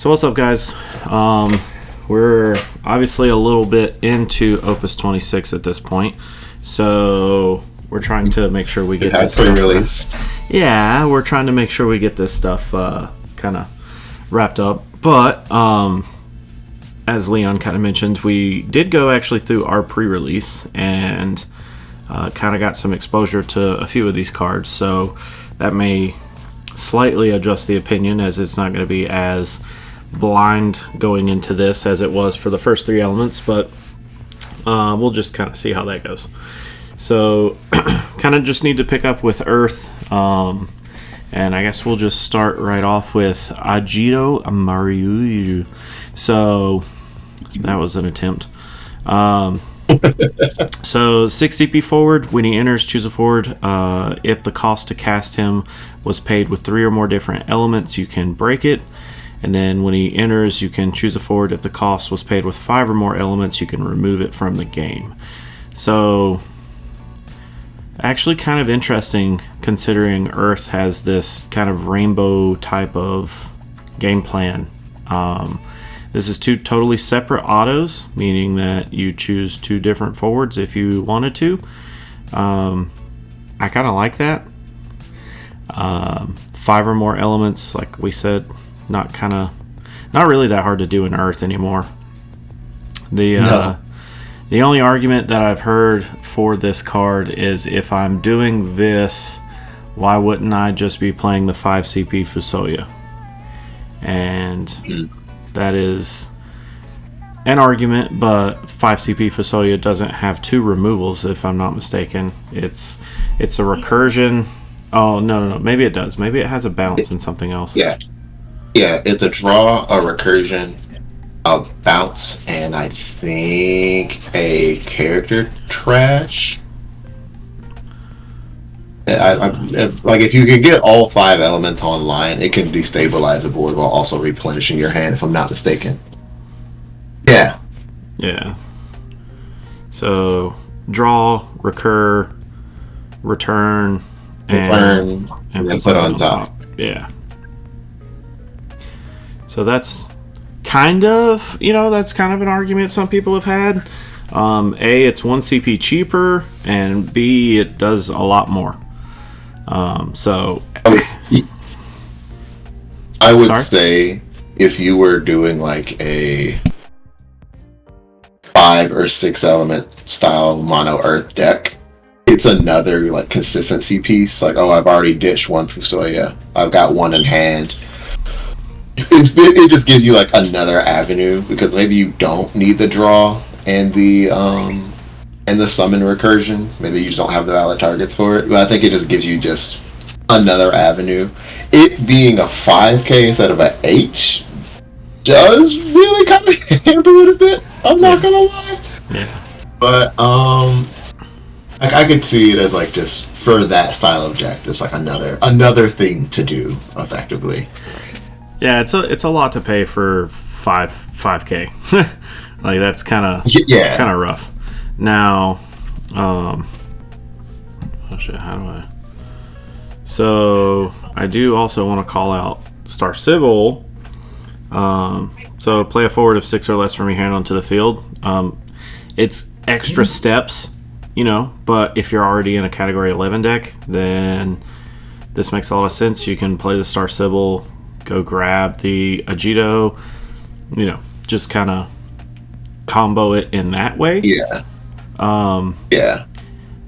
So what's up, guys? We're obviously a little bit into Opus 26 at this point, so we're trying to make sure we get this pre-release. Yeah, we're trying to make sure we get this stuff kind of wrapped up. But as Leon kind of mentioned, we did go actually through our pre-release and kind of got some exposure to a few of these cards, so that may slightly adjust the opinion, as it's not going to be as blind going into this as it was for the first three elements, but we'll just kind of see how that goes. So kind of just need to pick up with Earth, and I guess we'll just start right off with Agito Amariu. So that was an attempt. So 6 CP forward. When he enters, choose a forward. If the cost to cast him was paid with 3 or more different elements, you can break it. And then when he enters, you can choose a forward. If the cost was paid with 5 or more elements, you can remove it from the game. So actually kind of interesting, considering Earth has this kind of rainbow type of game plan. This is 2 totally separate autos, meaning that you choose 2 different forwards if you wanted to. I kind of like that. 5 or more elements, like we said, not really that hard to do in Earth anymore. The only argument that I've heard for this card is, if I'm doing this, why wouldn't I just be playing the 5 CP Fusoya? And that is an argument, but 5 CP Fusoya doesn't have 2 removals, if I'm not mistaken. It's a recursion. Oh, no. Maybe it does. Maybe it has a bounce and something else. Yeah, it's a draw, a recursion, a bounce, and I think a character trash. Like, if you can get all 5 elements online, it can destabilize the board while also replenishing your hand, if I'm not mistaken. Yeah. So draw, recur, return, and put on top. Yeah. So that's kind of an argument some people have had. A, it's 1 CP cheaper, and B, it does a lot more. So I would say, if you were doing like a 5 or 6 element style mono Earth deck, it's another like consistency piece. Like, oh, I've already ditched 1 Fusoya, I've got 1 in hand. It just gives you like another avenue, because maybe you don't need the draw and the summon recursion. Maybe you just don't have the valid targets for it. But I think it just gives you just another avenue. It being a 5K instead of a H does really kind of handle it a bit. I'm not gonna lie. Yeah. But I could see it as like, just for that style of deck, just like another thing to do effectively. Yeah, it's a lot to pay for 5K. Like, that's kind of rough. Now, oh shit, how do I? So I do also want to call out Star Sybil. So play a forward of 6 or less from your hand onto the field. It's extra steps, but if you're already in a Category 11 deck, then this makes a lot of sense. You can play the Star Sybil, go grab the Agito, just kind of combo it in that way. Yeah.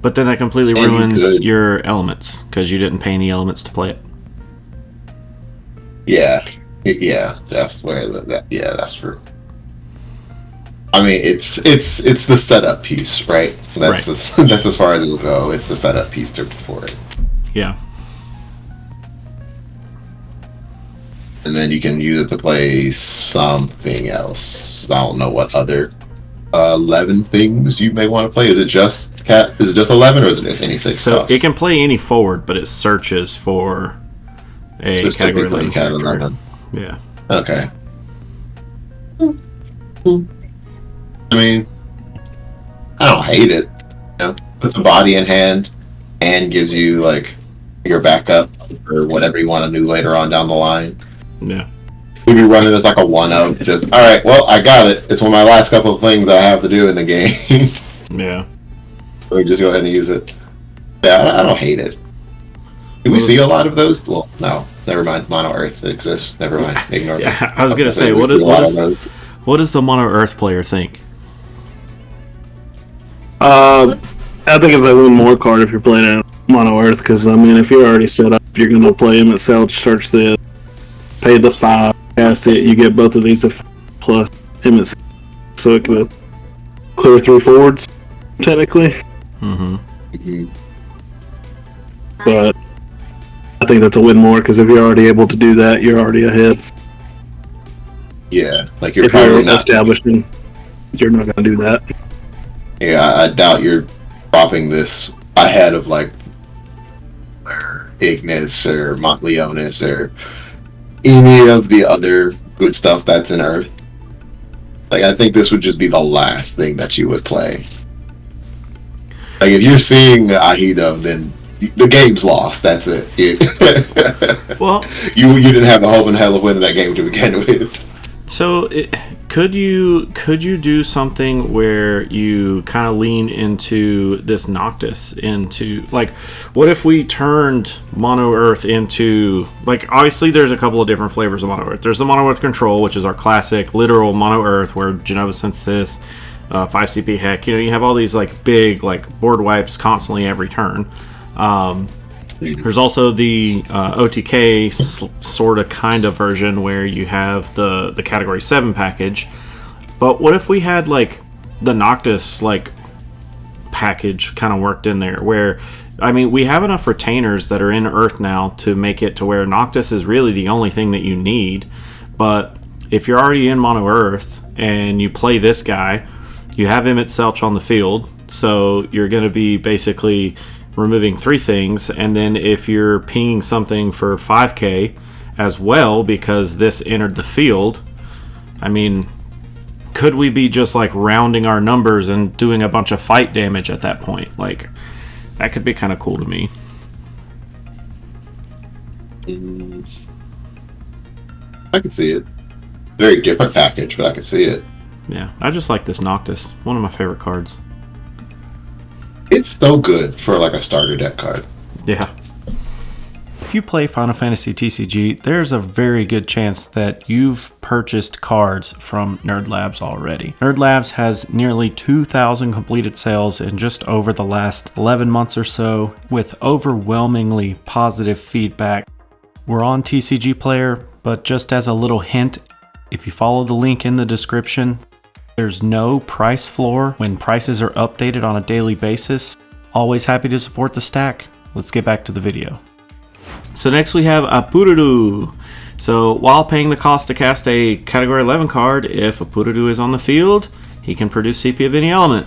But then that completely ruins your elements, because you didn't pay any elements to play it. Yeah, that's where that's true. I mean, it's the setup piece, right? That's as far as it'll go. It's the setup piece for it. Yeah. And then you can use it to play something else. I don't know what other 11 things you may want to play. Is it just 11, or is it just any 6? So it can play any forward, but it searches for a just Category 11 character. Yeah. Okay. I mean, I don't hate it. Puts a body in hand and gives you like your backup for whatever you want to do later on down the line. Yeah. We'd be running as like a 1-0. Just, all right, well, I got it. It's one of my last couple of things I have to do in the game. Yeah. We just go ahead and use it. Yeah, I don't hate it. Do we see a lot of those? Well, no. Never mind. Mono Earth exists. Never mind. Ignore that. Yeah, I was going to say, what does the Mono Earth player think? I think it's a little more card if you're playing Mono Earth, because, I mean, if you're already set up, you're going to play him itself, search the, pay the 5, cast it, you get both of these plus him itself, so it can clear 3 forwards, technically. Mm-hmm. But I think that's a win more, because if you're already able to do that, you're already ahead. Yeah, like you're if probably you're not establishing, you're not going to do that. Yeah, I doubt you're dropping this ahead of like Ignis or Montleonis or any of the other good stuff that's in Earth. Like, I think this would just be the last thing that you would play. Like, if you're seeing Ahido, then the game's lost. That's it. Well, you didn't have a hope in hell of winning that game to begin with. So, could you do something where you kind of lean into this Noctis into, like, what if we turned Mono Earth into, like, obviously there's a couple of different flavors of Mono Earth. There's the Mono Earth Control, which is our classic literal Mono Earth, where Genova Synthesis, 5 CP Heck, you have all these, like, big, like, board wipes constantly every turn. There's also the OTK sort of kind of version where you have the Category 7 package. But what if we had like the Noctis like package kind of worked in there where, I mean, we have enough retainers that are in Earth now to make it to where Noctis is really the only thing that you need. But if you're already in Mono Earth and you play this guy, you have Emmett Selch on the field. So you're going to be basically removing 3 things, and then if you're pinging something for 5k as well because this entered the field, I mean, could we be just like rounding our numbers and doing a bunch of fight damage at that point? Like, that could be kind of cool to me. I can see it. Very different package, but I can see it. Yeah, I just like this Noctis. One of my favorite cards. It's so good for like a starter deck card. Yeah. If you play Final Fantasy TCG, there's a very good chance that you've purchased cards from Nerd Labs already. Nerd Labs has nearly 2,000 completed sales in just over the last 11 months or so, with overwhelmingly positive feedback. We're on TCG Player, but just as a little hint, if you follow the link in the description, there's no price floor when prices are updated on a daily basis. Always happy to support the stack. Let's get back to the video. So next we have Apururu. So while paying the cost to cast a Category 11 card, if Apururu is on the field, he can produce CP of any element.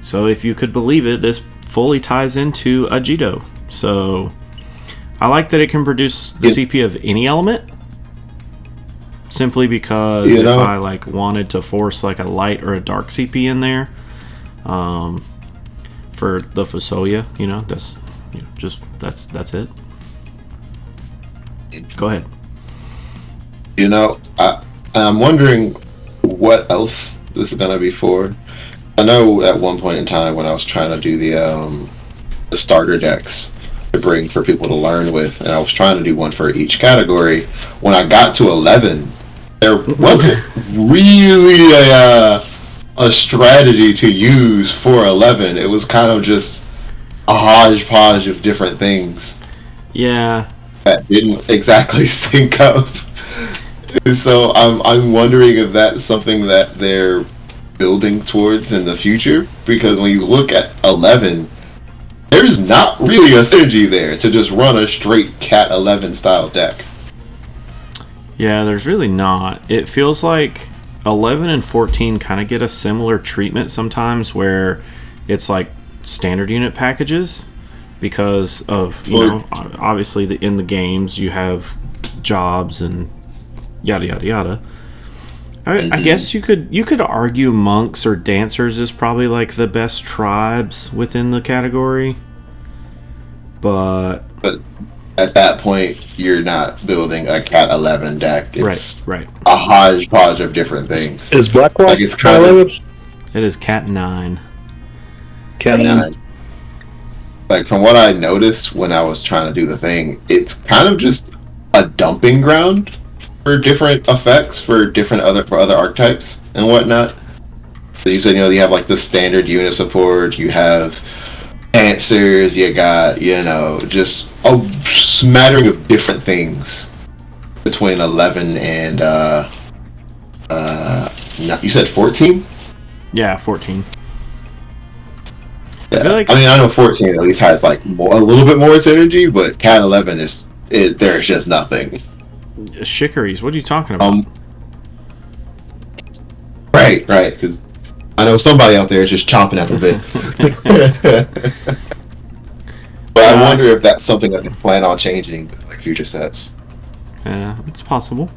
So if you could believe it, this fully ties into Ajido. So I like that it can produce the CP of any element. Simply because if I like wanted to force like a light or a dark CP in there, for the Fusoya, that's that's it. Go ahead. I'm wondering what else this is gonna be for. I know at one point in time when I was trying to do the starter decks to bring for people to learn with, and I was trying to do one for each category. When I got to 11. There wasn't really a strategy to use for 11. It was kind of just a hodgepodge of different things. Yeah. That didn't exactly sync up. So I'm wondering if that's something that they're building towards in the future. Because when you look at 11, there's not really a synergy there to just run a straight Cat 11 style deck. Yeah, there's really not. It feels like 11 and 14 kind of get a similar treatment sometimes where it's like standard unit packages because of, obviously in the games you have jobs and yada yada yada. I guess you could argue monks or dancers is probably like the best tribes within the category. But at that point, you're not building a Cat 11 deck. It's right. a hodgepodge of different things. Is Blackrock Like, it's kind of... It is Cat 9. Cat 9. Like, from what I noticed when I was trying to do the thing, it's kind of just a dumping ground for different effects for other archetypes and whatnot. So you said, you have like the standard unit support, you have answers, you got, just a smattering of different things between 11 and you said 14? Yeah, 14. Yeah. I know 14 at least has like a little bit more synergy, but Cat 11 there's just nothing. Shikaries, what are you talking about? Right, because I know somebody out there is just chomping at the bit. But I wonder if that's something that they plan on changing with like future sets. Yeah, it's possible.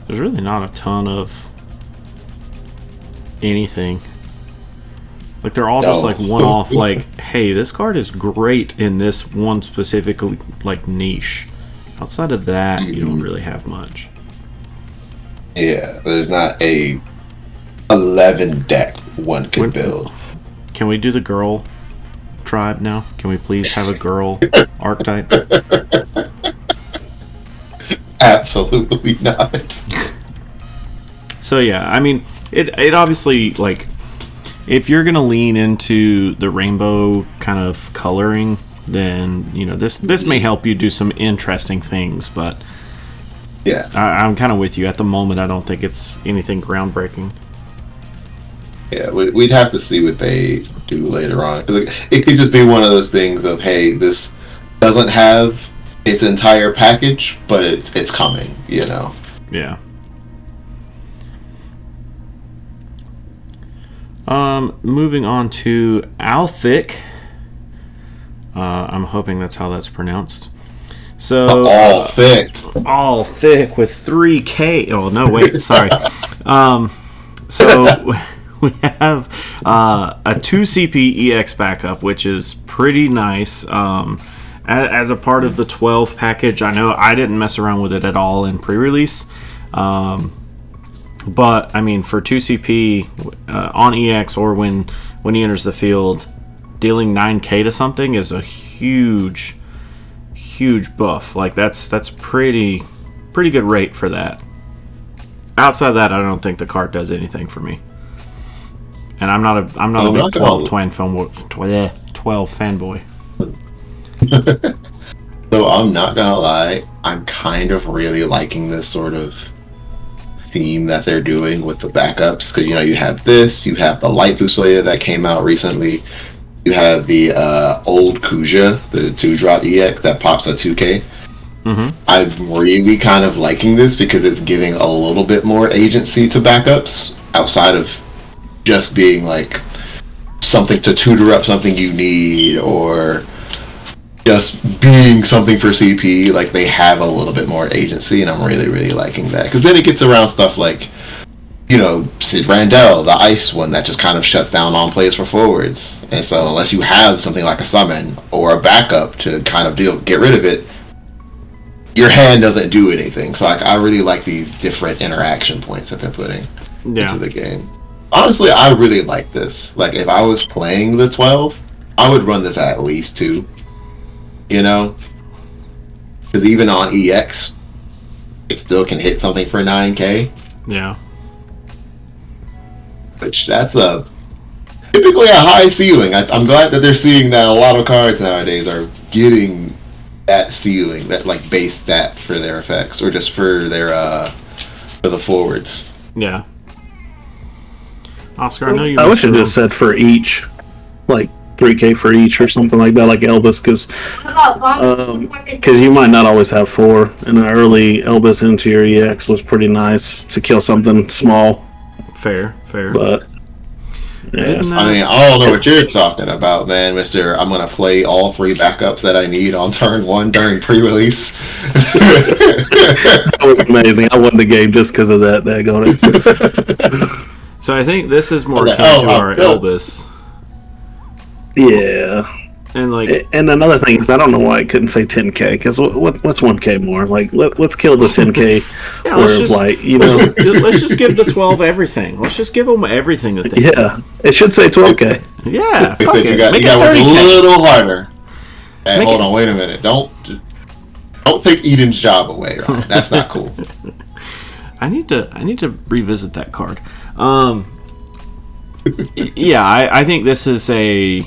There's really not a ton of anything. Like, they're all just like one-off, like, hey, this card is great in this one specific like niche. Outside of that, you don't really have much. Yeah, there's not a 11 deck one could build. Can we do the girl tribe now? Can we please have a girl archetype? Absolutely not. So yeah, I mean, it obviously, like, if you're gonna lean into the rainbow kind of coloring, then this may help you do some interesting things. But yeah, I'm kind of with you. At the moment, I don't think it's anything groundbreaking. Yeah, we'd have to see what they do later on. 'Cause it could just be one of those things of, hey, this doesn't have its entire package, but it's coming. Yeah. Moving on to Althic. I'm hoping that's how that's pronounced. So all thick with 3K. Oh no, wait, sorry. So we have a 2 CP EX backup, which is pretty nice. As a part of the 12 package, I know I didn't mess around with it at all in pre-release. But I mean, for 2 CP on EX or when he enters the field, dealing 9K to something is a huge buff. Like that's pretty good rate for that. Outside of that, I don't think the card does anything for me. And I'm not a big 12 fanboy. So I'm not gonna lie, I'm kind of really liking this sort of theme that they're doing with the backups, because you have this, you have the light Fusoya that came out recently, you have the old Kuja, the 2-drop EX that pops at 2K. I'm really kind of liking this because it's giving a little bit more agency to backups outside of just being like something to tutor up something you need, or just being something for CP. Like, they have a little bit more agency, and I'm really liking that, because then it gets around stuff like Sid Randell, the ice one that just kind of shuts down on plays for forwards. And so unless you have something like a summon or a backup to kind of get rid of it, your hand doesn't do anything. So I really like these different interaction points that they're putting into the game. Honestly, I really like this. Like, if I was playing the 12, I would run this at least 2. Because even on EX, it still can hit something for 9K. Yeah. Which, that's typically a high ceiling. I'm glad that they're seeing that a lot of cards nowadays are getting that ceiling, that like base stat for their effects, or just for their for the forwards. Yeah. Oscar, I know you. I wish it just said for each, like 3K for each or something like that, like Elvis, because you might not always have 4. And an early Elvis into your EX was pretty nice to kill something small. Fair. But yeah. I mean, I don't know what you're talking about, man, Mister. I'm gonna play all 3 backups that I need on turn 1 during pre-release. That was amazing. I won the game just because of that. Daggone it. So I think this is more akin to our Elvis. Yeah. And like, and another thing is, I don't know why I couldn't say 10K, because what's 1K more? Like, let's kill the 10K. yeah, let's just give the 12 everything. Let's just give them everything that they yeah, it should say 12K. Yeah, fuck it. You got Make it work 30K. a little harder. Hey, Make hold it- on, wait a minute. Don't take Eden's job away. Right? That's not cool. I need to revisit that card. Yeah, I think this is an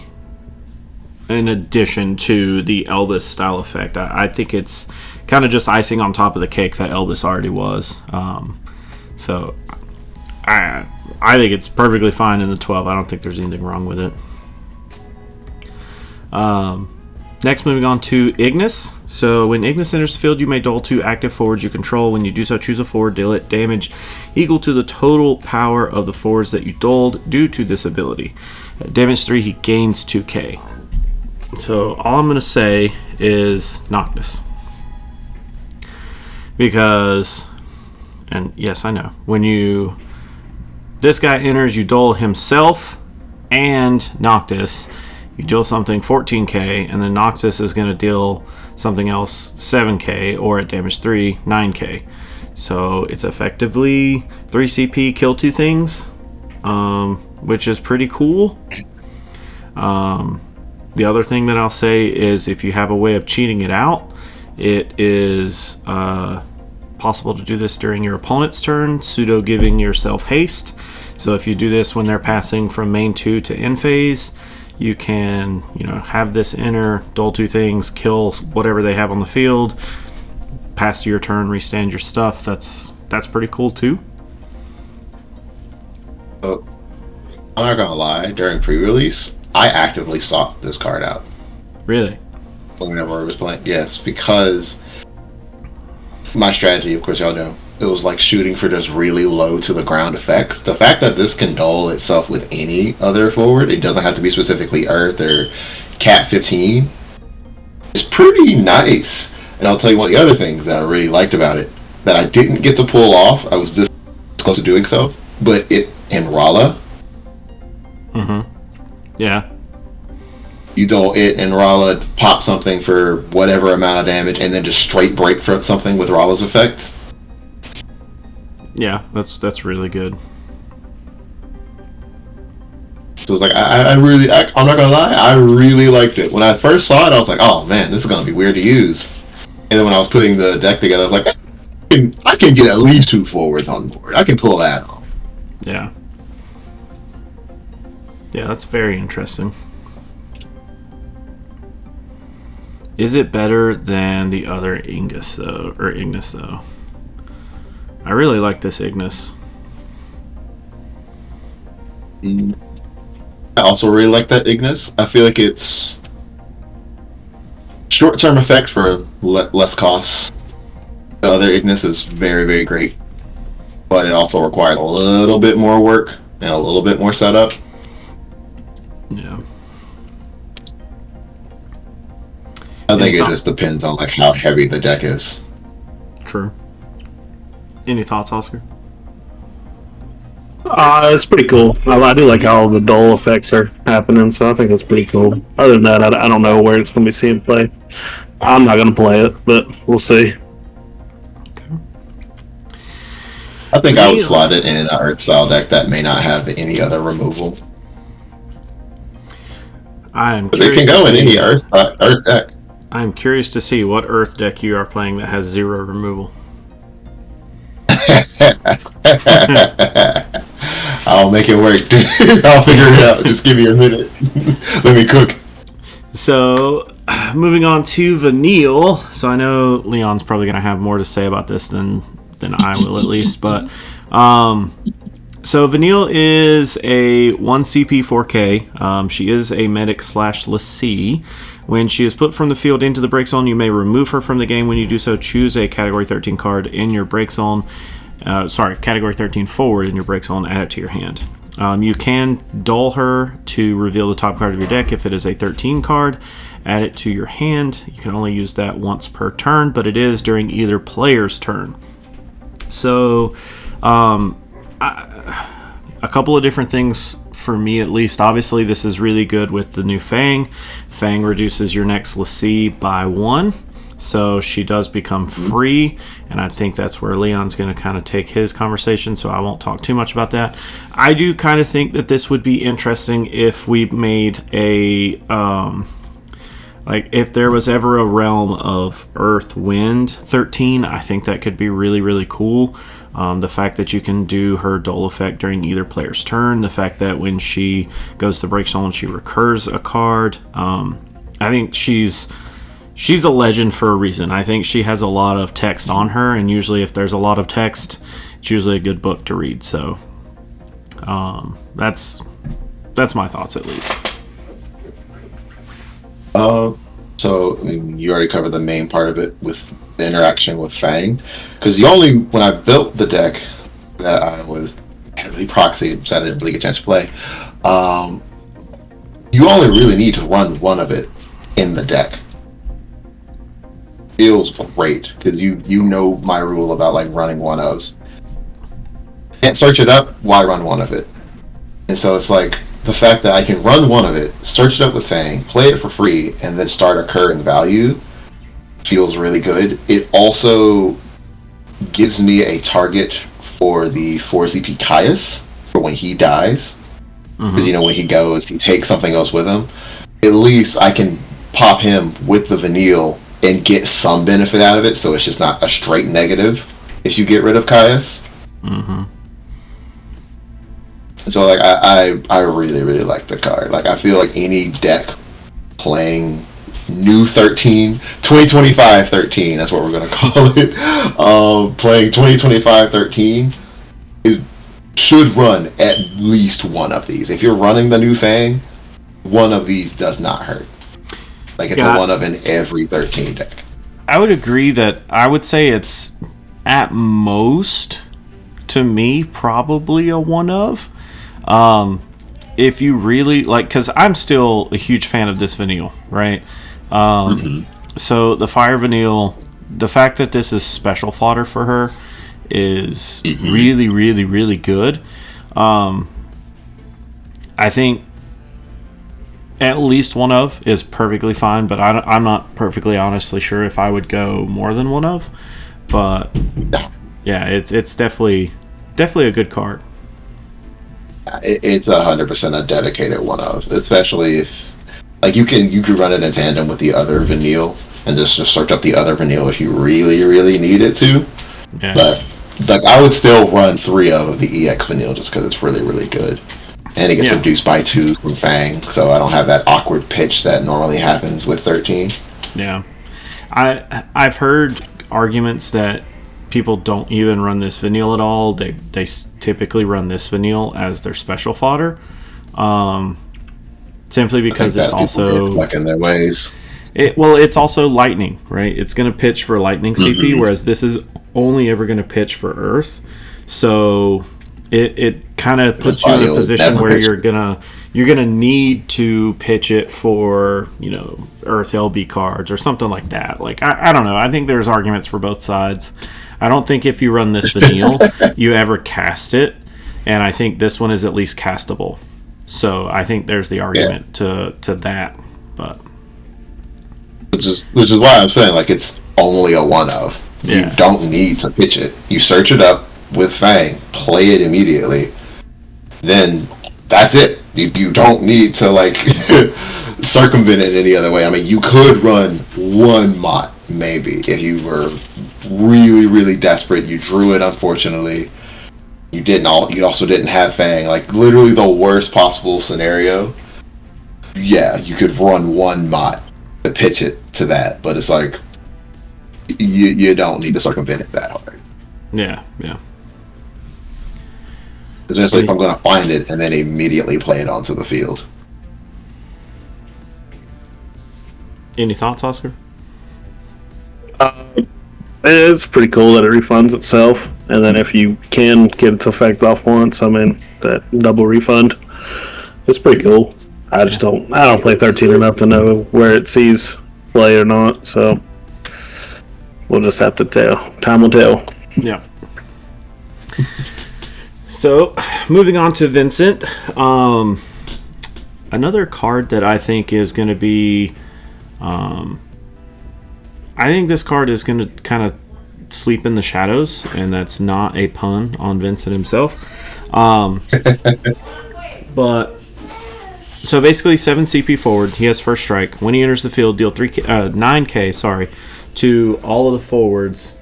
addition to the Elvis style effect. I think it's kind of just icing on top of the cake that Elvis already was. So I think it's perfectly fine in the 12. I don't think there's anything wrong with it. Next, moving on to Ignis. So when Ignis enters the field, you may duel 2 active forwards you control. When you do so, choose a forward, deal it damage equal to the total power of the forwards that you dueled due to this ability. At damage 3, he gains 2k. So all I'm going to say is Noctis. Because, and yes, I know, when this guy enters, you duel himself and Noctis. You deal something 14k, and then Noctis is going to deal something else 7k, or at damage 3, 9k. So it's effectively 3 CP, kill 2 things, which is pretty cool. The other thing that I'll say is if you have a way of cheating it out, it is possible to do this during your opponent's turn, pseudo giving yourself haste. So if you do this when they're passing from main 2 to end phase, you can, have this enter, duel 2 things, kill whatever they have on the field, pass to your turn, restand your stuff. That's pretty cool too. Oh, I'm not gonna lie. During pre-release, I actively sought this card out. Really? Whenever I was playing, yes, because my strategy, of course, y'all know, it was like shooting for just really low to the ground effects. The fact that this can duel itself with any other forward, it doesn't have to be specifically Earth or Cat 15, is pretty nice. And I'll tell you one of the other things that I really liked about it that I didn't get to pull off. I was this close to doing so, but it in Rala. Yeah. You duel it and Rala, pop something for whatever amount of damage, and then just straight break for something with Rala's effect. Yeah, that's really good. So it's like I'm not gonna lie, I really liked it. When I first saw it, I was like, oh man, this is gonna be weird to use. And then when I was putting the deck together, I was like, I can get at least 2 forwards on board. I can pull that off. Yeah. Yeah, that's very interesting. Is it better than the other Ignis though? I really like this Ignis. I also really like that Ignis. I feel like it's short-term effect for less costs. The other Ignis is very, very great, but it also requires a little bit more work and a little bit more setup. Yeah. I think it just depends on like how heavy the deck is. True. Any thoughts, Oscar? It's pretty cool. I do like how all the dull effects are happening, so I think that's pretty cool. Other than that, I don't know where it's going to be seen play. I'm not going to play it, but we'll see. I think I would slot it in an Earth style deck that may not have any other removal. But it can go in any Earth deck. I'm curious to see what Earth deck you are playing that has 0 removal. I'll make it work, dude. I'll figure it out. Just give me a minute. Let me cook. So, moving on to Vanille. So I know Leon's probably going to have more to say about this than I will, at least. But so Vanille is a 1 CP 4K. She is a medic / Lassie. When she is put from the field into the break zone, you may remove her from the game. When you do so, choose a Category 13 card in your break zone. Category 13 forward in your break zone, add it to your hand. You can dull her to reveal the top card of your deck. If it is a 13 card, add it to your hand. You can only use that once per turn, but it is during either player's turn. So, a couple of different things for me at least. Obviously, this is really good with the new Fang. Fang reduces your next Lassie by 1. So she does become free, and I think that's where Leon's going to kind of take his conversation, so I won't talk too much about that. I do kind of think that this would be interesting if we made a, like, if there was ever a realm of Earth Wind 13, I think that could be really, really cool. The fact that you can do her dual effect during either player's turn, the fact that when she goes to break someone, she recurs a card. I think she's a legend for a reason. I think she has a lot of text on her, and usually if there's a lot of text, it's usually a good book to read. So that's my thoughts, at least. So I mean, you already covered the main part of it with the interaction with Fang, because when I built the deck that I was heavily proxied, so I didn't really get a chance to play, you only really need to run one of it in the deck. Feels great, because you know my rule about like running one ofs. Can't search it up, why run one of it? And so it's like the fact that I can run one of it, search it up with Fang, play it for free, and then start occurring value feels really good. It also gives me a target for the 4ZP Caius for when he dies. Because when he goes, he takes something else with him. At least I can pop him with the Vanille and get some benefit out of it, so it's just not a straight negative if you get rid of Caius. So like I really, really like the card. Like I feel like any deck playing new 13, 2025 13, that's what we're gonna call it. Playing 2025 13 should run at least one of these. If you're running the new Fang, one of these does not hurt. Like it's a one of in every 13 deck. I would agree that I would say it's at most, to me, probably a one of. If you really like, because I'm still a huge fan of this Vanille, right? So the Fire Vanille, the fact that this is special fodder for her is really, really, really good. I think at least one of is perfectly fine, but I'm not perfectly honestly sure if I would go more than one of. But yeah, it's definitely a good card. It's 100% a dedicated one of, especially if like you could run it in tandem with the other Vanille and just search up the other Vanille if you really, really needed to. Yeah. But like I would still run 3 of the EX Vanille just because it's really, really good. And it gets reduced by 2 from Fang, so I don't have that awkward pitch that normally happens with 13. Yeah. I've heard arguments that people don't even run this Vanille at all. They typically run this Vanille as their special fodder. Simply because it's also stuck in their ways. It's also lightning, right? It's going to pitch for lightning CP, whereas this is only ever going to pitch for Earth. So it kind of puts you in a position where you're gonna need to pitch it for Earth LB cards or something like that. Like I don't know. I think there's arguments for both sides. I don't think if you run this Vanille, you ever cast it, and I think this one is at least castable. So I think there's the argument to that, but which is why I'm saying like it's only a one of. You don't need to pitch it. You search it up with Fang, play it immediately. Then that's it. You don't need to like circumvent it any other way. I mean, you could run one Mott maybe if you were really, really desperate. You drew it, unfortunately. You also didn't have Fang. Like literally the worst possible scenario. Yeah, you could run one Mott to pitch it to that, but it's like you don't need to circumvent it that hard. Yeah. Especially if I'm going to find it and then immediately play it onto the field. Any thoughts, Oscar? It's pretty cool that it refunds itself, and then if you can get its effect off once, I mean that double refund. It's pretty cool. I don't play 13 enough to know where it sees play or not, so we'll just have to tell. Time will tell. Yeah. So, moving on to Vincent. Another card that I think is going to be... I think this card is going to kind of sleep in the shadows, and that's not a pun on Vincent himself. But... So basically, 7 CP forward. He has first strike. When he enters the field, deal 9k to all of the forwards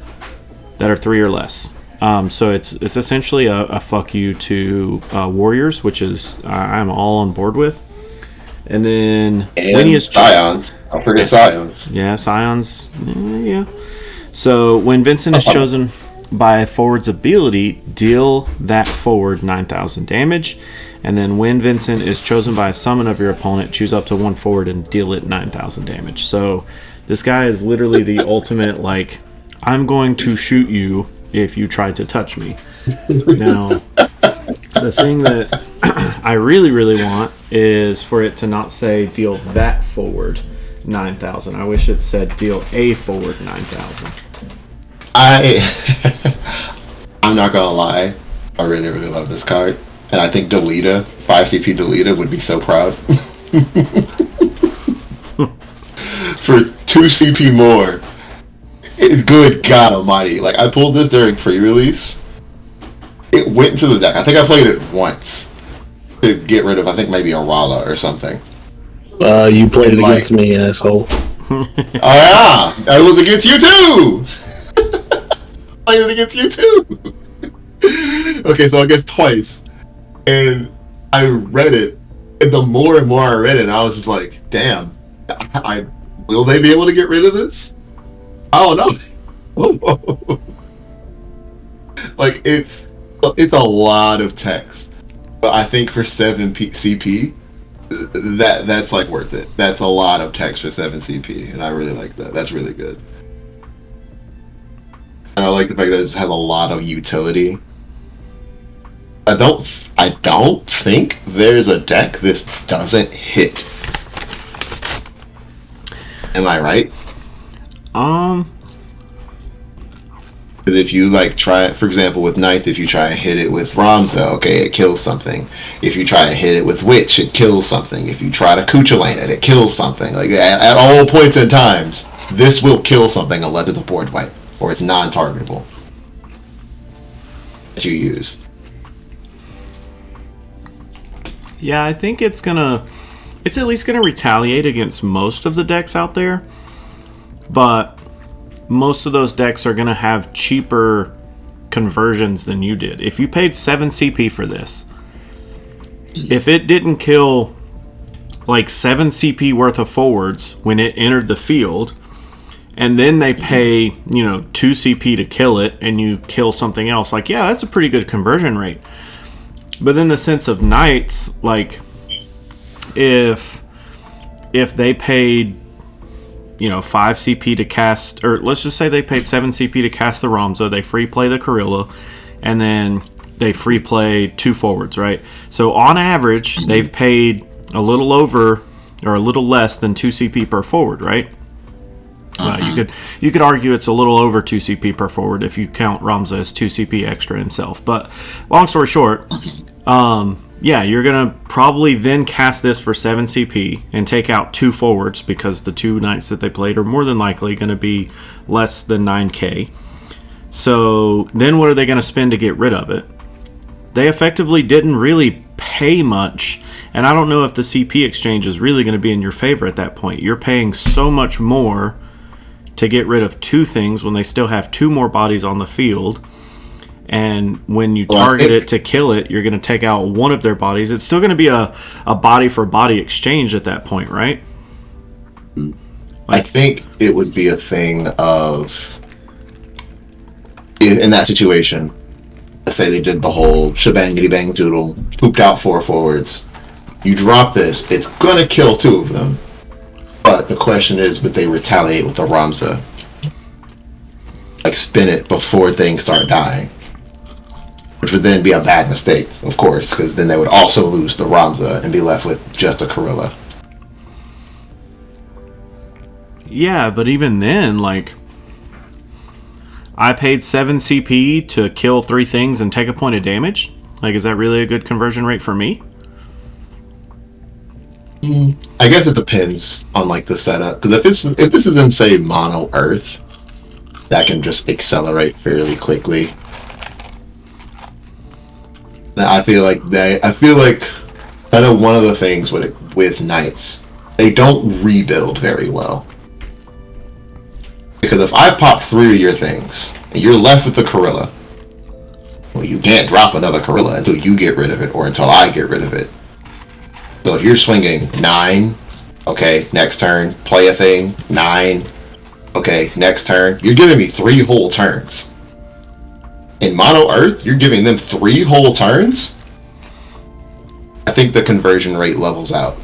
that are 3 or less. So it's essentially a fuck you to warriors, which is I'm all on board with. And then when he is Scions, I'll forget Scions. Yeah, Scions. Yeah. So when Vincent is chosen by a forward's ability, deal that forward 9,000 damage. And then when Vincent is chosen by a summon of your opponent, choose up to 1 forward and deal it 9,000 damage. So this guy is literally the ultimate, like, I'm going to shoot you if you try to touch me. Now, the thing that I really, really want is for it to not say deal that forward 9,000. I wish it said deal a forward 9,000. I'm not gonna lie, I really, really love this card. And I think Delita, 5 CP Delita would be so proud. For 2 CP more. Good God almighty. Like, I pulled this during pre-release. It went into the deck. I think I played it once. To get rid of, I think, maybe a Rala or something. You played it against me, asshole. Oh yeah! I was against you too! Played it against you too! Okay, so I guess twice. And I read it, and the more and more I read it, I was just like, damn, will they be able to get rid of this? I don't know. Like, it's a lot of text. But I think for 7 CP, that's like worth it. That's a lot of text for 7 CP, and I really like that. That's really good. And I like the fact that it just has a lot of utility. I don't think there's a deck this doesn't hit. Am I right? Because if you like try it, for example, with Knight, if you try and hit it with Ramza, okay, it kills something. If you try and hit it with Witch, it kills something. If you try to Kuchalane it, it kills something. Like at all points in times, this will kill something unless it's a board wipe or it's non-targetable that you use. Yeah, I think it's at least gonna retaliate against most of the decks out there, but most of those decks are gonna have cheaper conversions than you did. If you paid 7 CP for this, if it didn't kill like 7 CP worth of forwards when it entered the field, and then they pay 2 CP to kill it, and you kill something else, like, yeah, that's a pretty good conversion rate. But in the sense of Knights, like, if they paid 5 CP to cast, or let's just say they paid 7 CP to cast the Ramza, they free play the Corilla, and then they free play 2 forwards, right? So on average, they've paid a little over or a little less than 2 CP per forward, right? You could argue it's a little over 2 CP per forward if you count Ramza as 2 CP extra himself. But long story short, you're gonna probably then cast this for 7 CP and take out 2 forwards because the 2 Knights that they played are more than likely going to be less than 9k. So then what are they going to spend to get rid of it? They effectively didn't really pay much, and I don't know if the CP exchange is really going to be in your favor at that point. You're paying so much more to get rid of 2 things when they still have 2 more bodies on the field. And when you target it to kill it, you're going to take out one of their bodies. It's still going to be a body-for-body exchange at that point, right? I think it would be a thing of, in that situation, let's say they did the whole shebangity-bang doodle, pooped out 4 forwards. You drop this, it's going to kill 2 of them. But the question is, would they retaliate with the Ramza? Like, spin it before things start dying. Which would then be a bad mistake, of course, because then they would also lose the Ramza and be left with just a Corilla. Yeah, but even then, like, I paid 7 CP to kill 3 things and take a point of damage. Like, is that really a good conversion rate for me? I guess it depends on like the setup. Because if this is in say mono earth, that can just accelerate fairly quickly. Now, I feel like I know one of the things with knights, they don't rebuild very well. Because if I pop 3 of your things and you're left with the Corilla, well, you can't drop another Corilla until you get rid of it or until I get rid of it. So if you're swinging 9, okay, next turn, play a thing, 9, okay, next turn, you're giving me 3 whole turns. In Mono Earth, you're giving them 3 whole turns? I think the conversion rate levels out.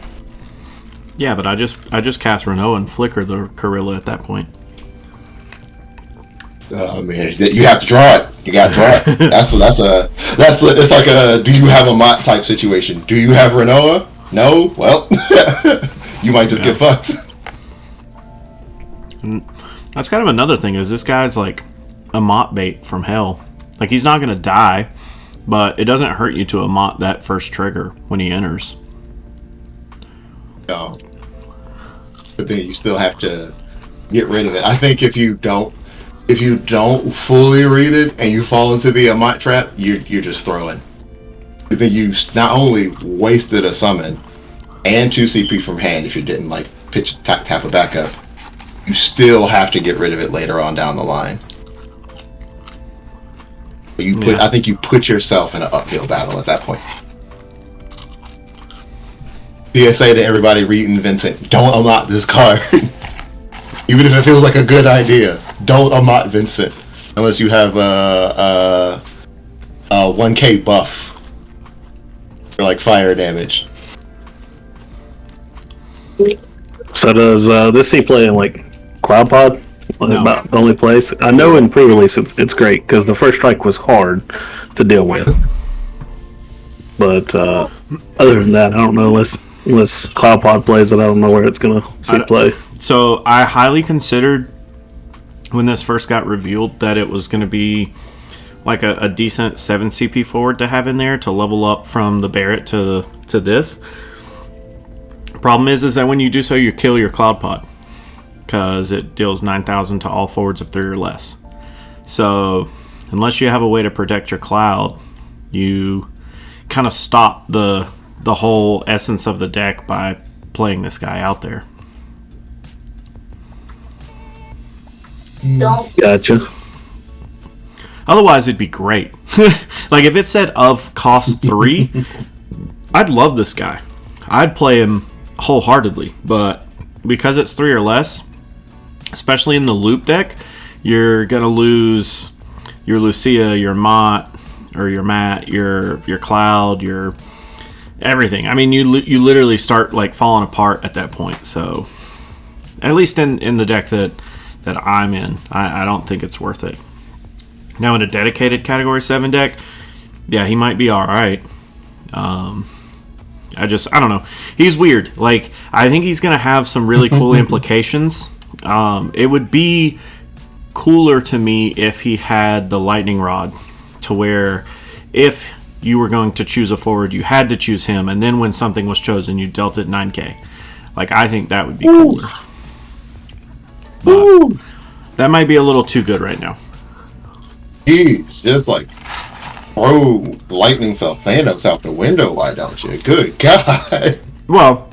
Yeah, but I just cast Renault and flicker the Corilla at that point. Oh man, you have to draw it. You got to draw it. It's like a do you have a Mott type situation. Do you have Renoa? No? Well, you might just get fucked. And that's kind of another thing, is this guy's like a Mott bait from hell. Like, he's not going to die, but it doesn't hurt you to Mott that first trigger when he enters. No. But then you still have to get rid of it. I think if you don't fully read it and you fall into the Mott trap, you're just throwing. Then you not only wasted a summon and 2 CP from hand if you didn't like tap it back up, you still have to get rid of it later on down the line. But I think you put yourself in an uphill battle at that point. PSA to everybody reading Vincent: don't unlock this card. Even if it feels like a good idea, don't unlock Vincent unless you have a 1k buff for like fire damage. So does this see play in like Cloud Pod? No. About the only place I know in pre-release it's great because the first strike was hard to deal with. But other than that, I don't know unless Cloud Pod plays it. I don't know where it's gonna see play. So I highly considered when this first got revealed that it was going to be like a decent 7 CP forward to have in there to level up from the Barret to this. Problem is that when you do so, you kill your Cloud Pod because it deals 9,000 to all forwards of 3 or less. So unless you have a way to protect your Cloud, you kind of stop the whole essence of the deck by playing this guy out there. Gotcha. Otherwise, it'd be great. Like, if it said of cost 3, I'd love this guy. I'd play him wholeheartedly. But because it's 3 or less, especially in the loop deck, you're going to lose your Lucia, your Mott, or your Matt, your Cloud, your everything. I mean, you literally start, like, falling apart at that point. So, at least in the deck that I'm in, I don't think it's worth it. Now in a dedicated Category 7 deck, yeah, he might be alright. I don't know. He's weird. Like, I think he's going to have some really cool implications. It would be cooler to me if he had the Lightning Rod, to where if you were going to choose a forward, you had to choose him, and then when something was chosen, you dealt it 9k. Like, I think that would be cooler. But that might be a little too good right now. Jeez, just like throw lightning fell Thanos out the window, why don't you? Good God. Well,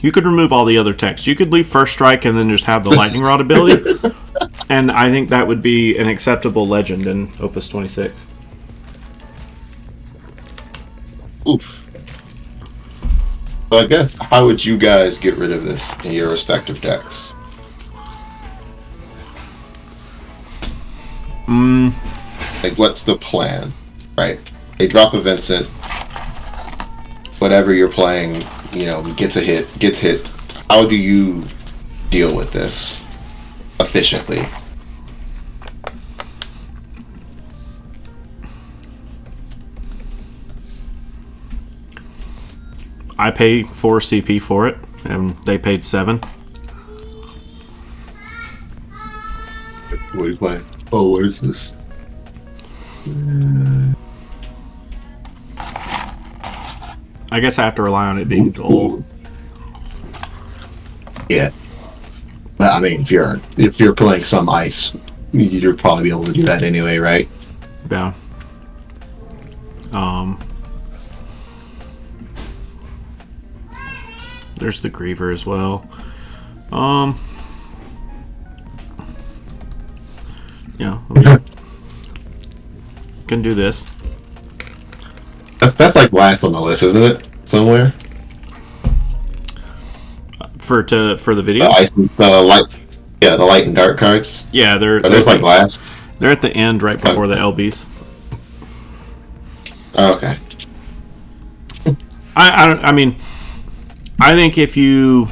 you could remove all the other text. You could leave First Strike and then just have the Lightning Rod ability. And I think that would be an acceptable legend in Opus 26. Oof. So I guess, how would you guys get rid of this in your respective decks? Like, what's the plan? Right? They drop a Vincent. Whatever you're playing, gets hit. How do you deal with this efficiently? I pay 4 CP for it, and they paid 7. What are you playing? Oh, what is this? I guess I have to rely on it being dull. Yeah. But I mean, if you're playing some ice, you'd probably be able to do that anyway, right? Yeah. There's the Griever as well. Yeah, can do this. That's like last on the list, isn't it? Somewhere. For the video. The ice, the light and dark cards. Yeah, they're like last. They're at the end, right before the LBs. Oh, okay. I mean, I think if you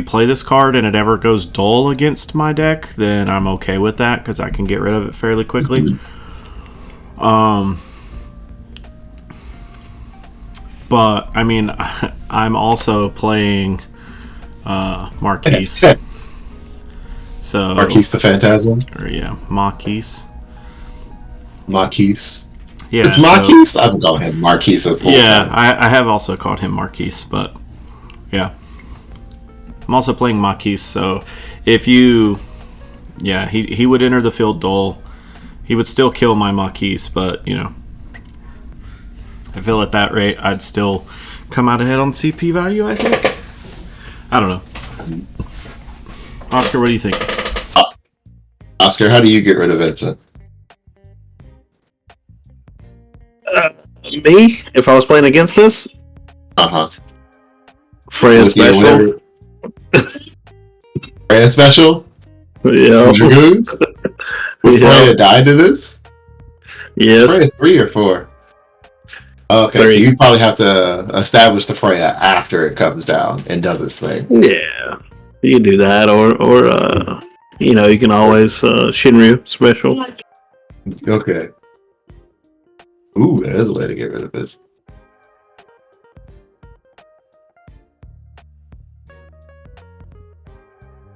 play this card and it ever goes dull against my deck, then I'm okay with that because I can get rid of it fairly quickly. But I mean, I'm also playing Marquise. So Marquise the Phantasm. Or yeah, Marquise. Yeah, it's So, Marquise. I'm going ahead. Marquise. Yeah, I have also called him Marquise, but yeah, I'm also playing Marquise. So if you, yeah, he would enter the field dull. He would still kill my Marquise, but you know, I feel at that rate I'd still come out ahead on CP value. I think. I don't know. Oscar, what do you think? Oscar, how do you get rid of Vincent? Me? If I was playing against this? Freya Special. Freya Special? Yeah. Dragoons? Would Freya die to this? Yes. Freya 3 or 4? Okay, 3. so you probably have to establish the Freya after it comes down and does its thing. Yeah. You can do that, or you know, you can always Shinryu Special. Okay. Ooh, that is a way to get rid of this.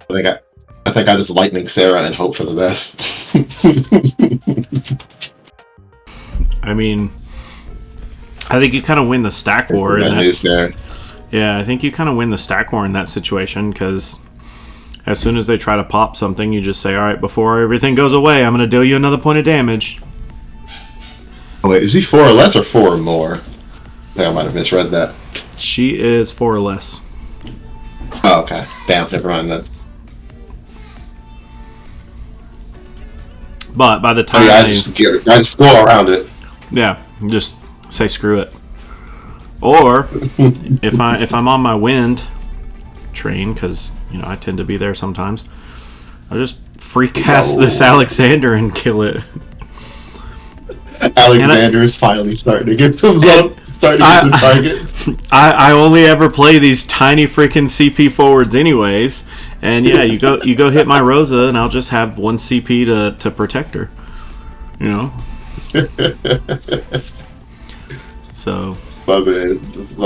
I think I just lightning Sarah and hope for the best. I mean, I think you kind of win the stack war in that. Yeah, I think you kind of win the stack war in that situation because as soon as they try to pop something, you just say, "All right, before everything goes away, I'm going to deal you another point of damage." Oh, wait, is he 4 or less or 4 or more? I think I might have misread that. She is 4 or less. Oh, okay. Damn, never mind then. But by the time I just go around it. Yeah, just say screw it. Or if I'm on my wind train, because you know I tend to be there sometimes, I'll just free cast this Alexander and kill it. Alexander is finally starting to get some love. Starting to get some target. I only ever play these tiny freaking CP forwards anyways, and yeah, you go hit my Rosa, and I'll just have 1 CP to protect her. You know. So. My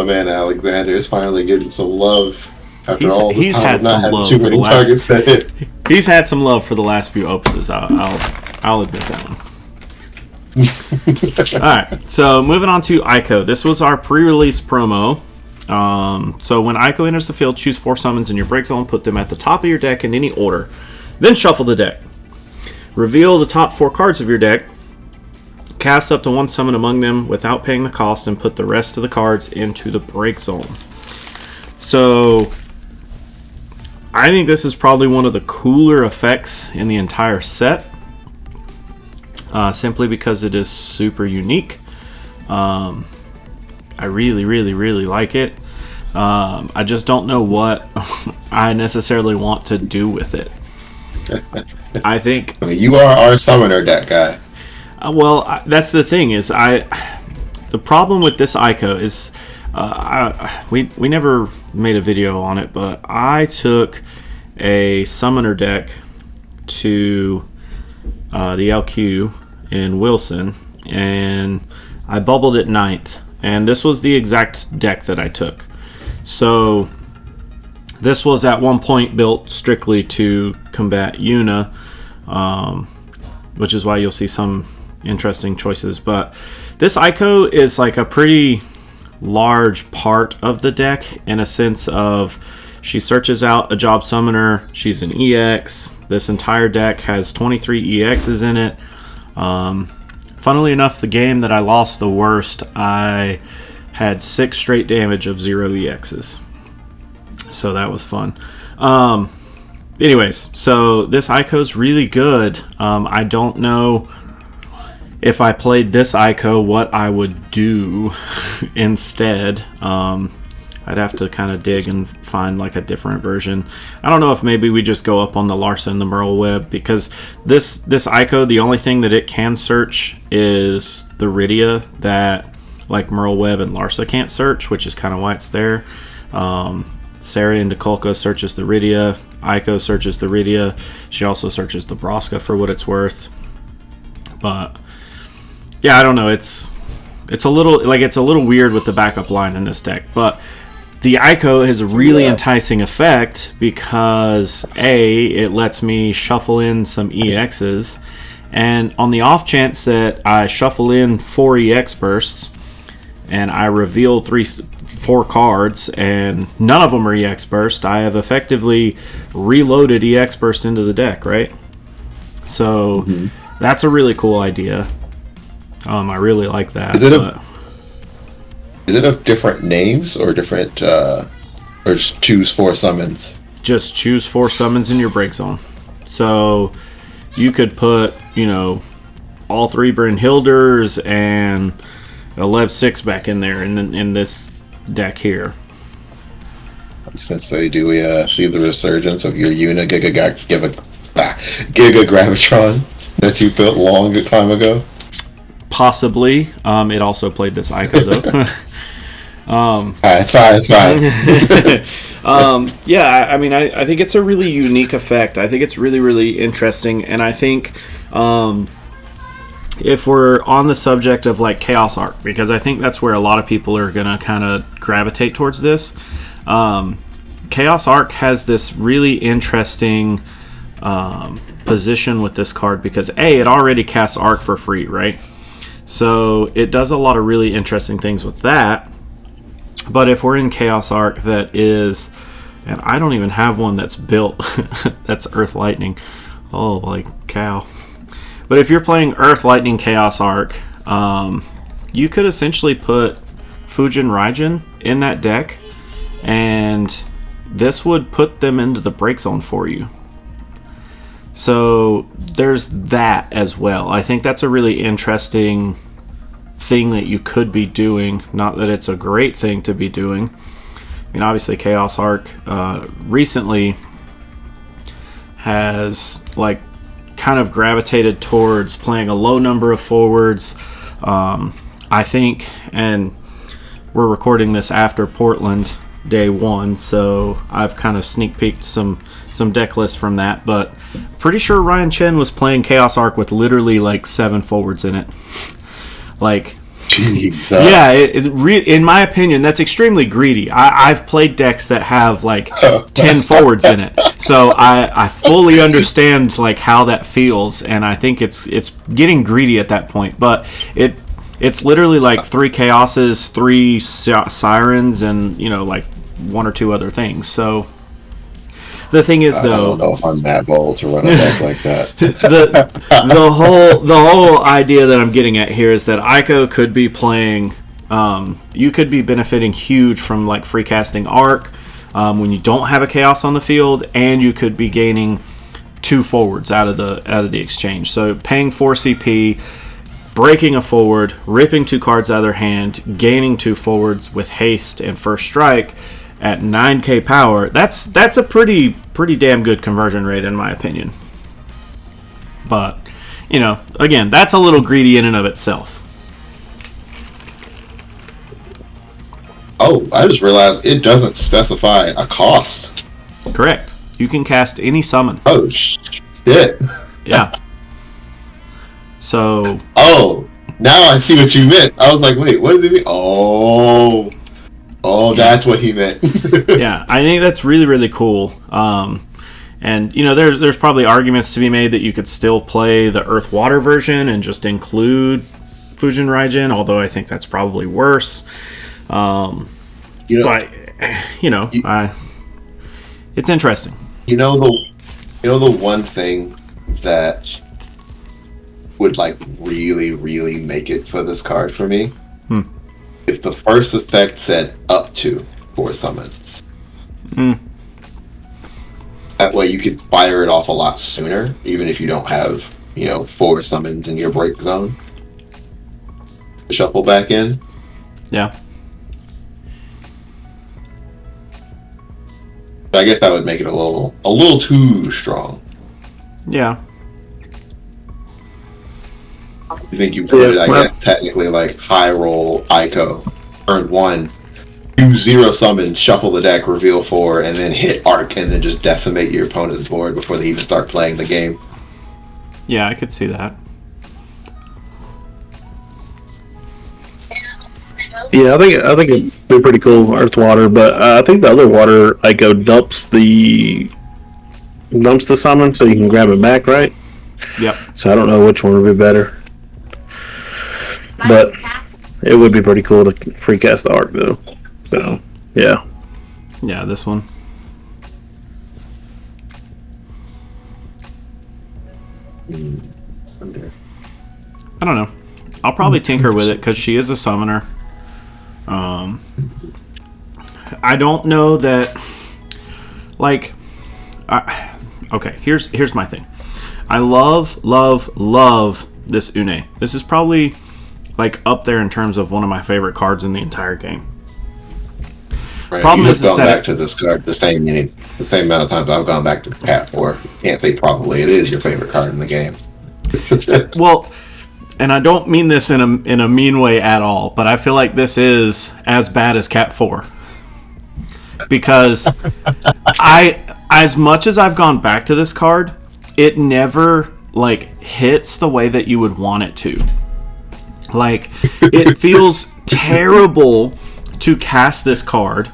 man Alexander is finally getting some love after all this he's time had some love too many targets that hit. He's had some love for the last few opuses. I'll admit that one. Alright, so moving on to Ico. This was our pre-release promo. So when Ico enters the field, choose 4 summons in your break zone, put them at the top of your deck in any order. Then shuffle the deck. Reveal the top 4 cards of your deck. Cast up to 1 summon among them without paying the cost and put the rest of the cards into the break zone. So I think this is probably one of the cooler effects in the entire set. Simply because it is super unique. I really, really, really like it. I just don't know what I necessarily want to do with it. I think... I mean, you are our summoner deck guy. Well, that's the thing is the problem with this Ico is we never made a video on it, but I took a summoner deck to the LQ in Wilson, and I bubbled it 9th, and this was the exact deck that I took. So this was at one point built strictly to combat Yuna, which is why you'll see some interesting choices. But this Ico is like a pretty large part of the deck in a sense of she searches out a job summoner, she's an EX. This entire deck has 23 EXs in it. Funnily enough, the game that I lost the worst, I had 6 straight damage of 0 EXs. So that was fun. Anyways, so this ICO's really good. I don't know if I played this ICO what I would do instead. I'd have to kind of dig and find like a different version. I don't know if maybe we just go up on the Larsa, the Merle Web, because this ICO, the only thing that it can search is the Rydia that like Merle Web and Larsa can't search, which is kind of why it's there. Sarah and Dekulka searches the Rydia. Ico searches the Rydia. She also searches the Braska for what it's worth. But yeah, I don't know. It's a little weird with the backup line in this deck, but the Ico has a really enticing effect because A, it lets me shuffle in some EXs, and on the off chance that I shuffle in 4 EX bursts and I reveal 4 cards and none of them are EX burst, I have effectively reloaded EX burst into the deck, right? So that's a really cool idea. I really like that. Is it of different names or different, or just choose 4 summons? Just choose 4 summons in your break zone. So you could put, all 3 Brynhilders and a Lev 6 back in there in this deck here. I was going to say, do we see the resurgence of your Una Giga Gravitron that you built a long time ago? Possibly. It also played this Ico though. It's fine. Yeah, I mean, I think it's a really unique effect. I think it's really, really interesting, and I think if we're on the subject of like Chaos Arc, because I think that's where a lot of people are gonna kind of gravitate towards this. Chaos Arc has this really interesting position with this card because A, it already casts Arc for free, right? So it does a lot of really interesting things with that. But if we're in Chaos Arc that is, and I don't even have one that's built, that's Earth Lightning. Oh, like cow. But if you're playing Earth Lightning Chaos Arc, you could essentially put Fujin Raijin in that deck, and this would put them into the break zone for you. So there's that as well. I think that's a really interesting thing that you could be doing. Not that it's a great thing to be doing. I mean, obviously Chaos Arc recently has like kind of gravitated towards playing a low number of forwards. I think, and we're recording this after Portland day 1, so I've kind of sneak peeked some deck lists from that, but pretty sure Ryan Chen was playing Chaos Arc with literally like 7 forwards in it. Like, yeah, in my opinion, that's extremely greedy. I've played decks that have like 10 forwards in it, so I fully understand like how that feels, and I think it's getting greedy at that point. But it's literally like 3 Chaoses, 3 Sirens, and like 1 or 2 other things. So the thing is, though, I don't know if I'm that bold to run a deck like that. the whole idea that I'm getting at here is that Ico could be playing. You could be benefiting huge from like free casting Arc when you don't have a Chaos on the field, and you could be gaining 2 forwards out of the exchange. So paying 4 CP, breaking a forward, ripping 2 cards out of their hand, gaining 2 forwards with haste and first strike at 9k power. That's a pretty damn good conversion rate in my opinion. But again, that's a little greedy in and of itself. Oh, I just realized it doesn't specify a cost. Correct. You can cast any summon. Oh shit. Yeah. So. Oh, now I see what you meant. I was like, wait, what does it mean? Oh, that's what he meant. Yeah, I think that's really, really cool. And there's probably arguments to be made that you could still play the Earth Water version and just include Fujin Raijin, although I think that's probably worse. You know, But it's interesting. you know the one thing that would like really, really make it for this card for me. If the first effect said up to 4 summons. That way you could fire it off a lot sooner, even if you don't have, 4 summons in your break zone. Shuffle back in. Yeah. But I guess that would make it a little too strong. Yeah. You think you could, I guess, technically, like, high roll Ico, earn 1, do 0 summons, shuffle the deck, reveal 4, and then hit Arc, and then just decimate your opponent's board before they even start playing the game. Yeah, I could see that. Yeah, I think it's be pretty cool, Earth Water, but I think the other water Ico dumps the summon so you can grab it back, right? Yep. So I don't know which one would be better. But it would be pretty cool to free cast the Arc, though. So, yeah. Yeah, this one. I don't know. I'll probably tinker with it because she is a summoner. I don't know that. Like, okay. Here's my thing. I love this Une. This is probably like up there in terms of one of my favorite cards in the entire game. Right. Problem You've is gone that back to this card the same amount of times I've gone back to Cat 4. Can't say probably it is your favorite card in the game. Well, and I don't mean this in a mean way at all, but I feel like this is as bad as Cat 4. Because as much as I've gone back to this card, it never like hits the way that you would want it to. Like, it feels terrible to cast this card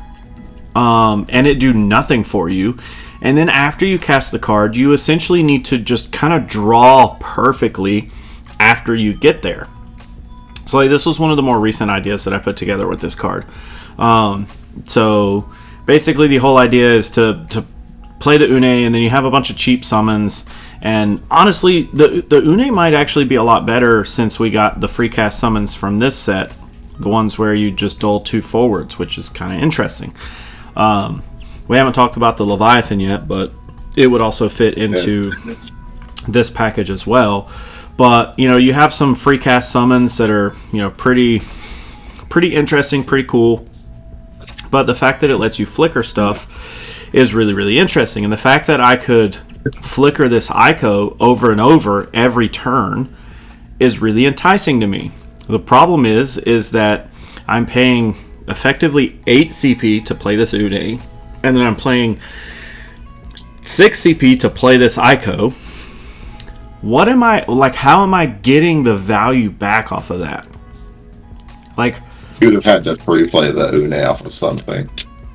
and it do nothing for you. And then after you cast the card, you essentially need to just kind of draw perfectly after you get there. So like, this was one of the more recent ideas that I put together with this card. So basically the whole idea is to play the Une, and then you have a bunch of cheap summons. And honestly, the Une might actually be a lot better since we got the free cast summons from this set. The ones where you just dole 2 forwards, which is kind of interesting. We haven't talked about the Leviathan yet, but it would also fit into this package as well. But, you have some free cast summons that are, pretty interesting, pretty cool. But the fact that it lets you flicker stuff is really, really interesting. And the fact that I could flicker this Ico over and over every turn is really enticing to me. The problem is that I'm paying effectively 8 CP to play this Une, and then I'm playing 6 CP to play this Ico. What am I, like, how am I getting the value back off of that? Like, you would have had to replay the Une off of something.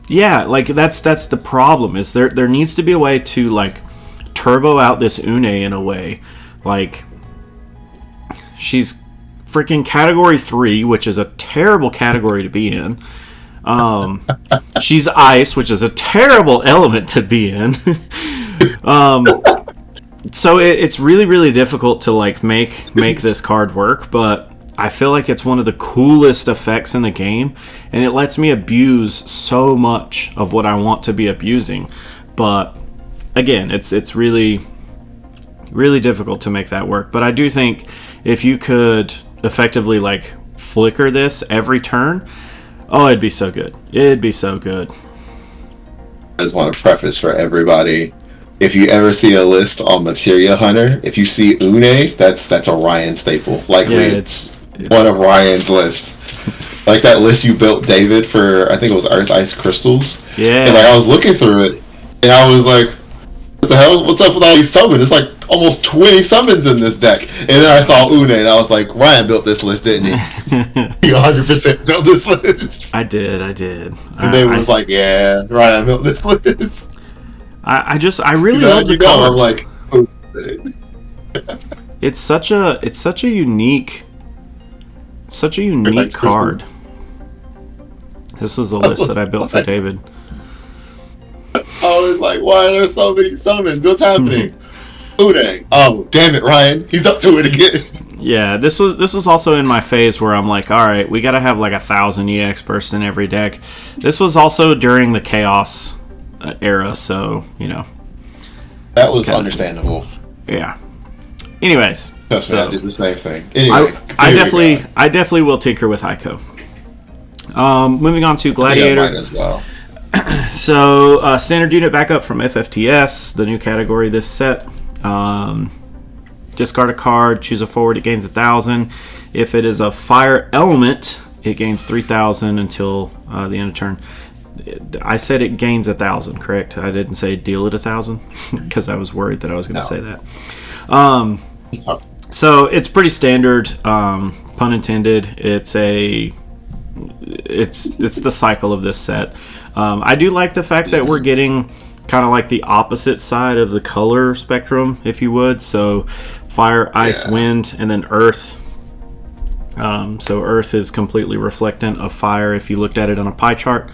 Yeah, like, that's the problem, is there needs to be a way to, like, turbo out this Une in a way. Like, she's freaking category 3, which is a terrible category to be in. She's ice, which is a terrible element to be in. So it's really, really difficult to like make this card work, but I feel like it's one of the coolest effects in the game, and it lets me abuse so much of what I want to be abusing. But again, it's really, really difficult to make that work. But I do think if you could effectively like flicker this every turn, oh, it'd be so good. It'd be so good. I just want to preface for everybody, if you ever see a list on Materia Hunter, if you see Une, that's a Ryan staple. Likely it's one of Ryan's lists. Like that list you built, David, for, I think it was Earth Ice Crystals. Yeah. And like I was looking through it, and I was like, what the hell? What's up with all these summons? It's like almost 20 summons in this deck. And then I saw Une, and I was like, Ryan built this list, didn't he? He 100% built this list. I did. And David was like, yeah, Ryan built this list. I really love the card. I'm like, oh. It's such a unique card. This was the list that I built for David. I was like, why are there so many summons? What's happening? Uday. Oh, damn it, Ryan. He's up to it again. Yeah, this was also in my phase where I'm like, all right, we got to have like 1,000 EX burst in every deck. This was also during the Chaos era, so, you know. That was understandable. Yeah. Anyways. Trust me, I did the same thing. Anyway, I definitely will tinker with Ico. Moving on to Gladiator. I might as well. So, standard unit backup from FFTS, the new category this set. Discard a card, choose a forward, it gains 1,000. If it is a fire element, it gains 3,000 until the end of turn. I said it gains 1,000, correct? I didn't say deal it 1,000 because I was worried that I was going to say that. So it's pretty standard, pun intended. It's the cycle of this set. I do like the fact that we're getting kind of like the opposite side of the color spectrum, if you would. So fire, ice, wind, and then earth. So earth is completely reflectant of fire if you looked at it on a pie chart,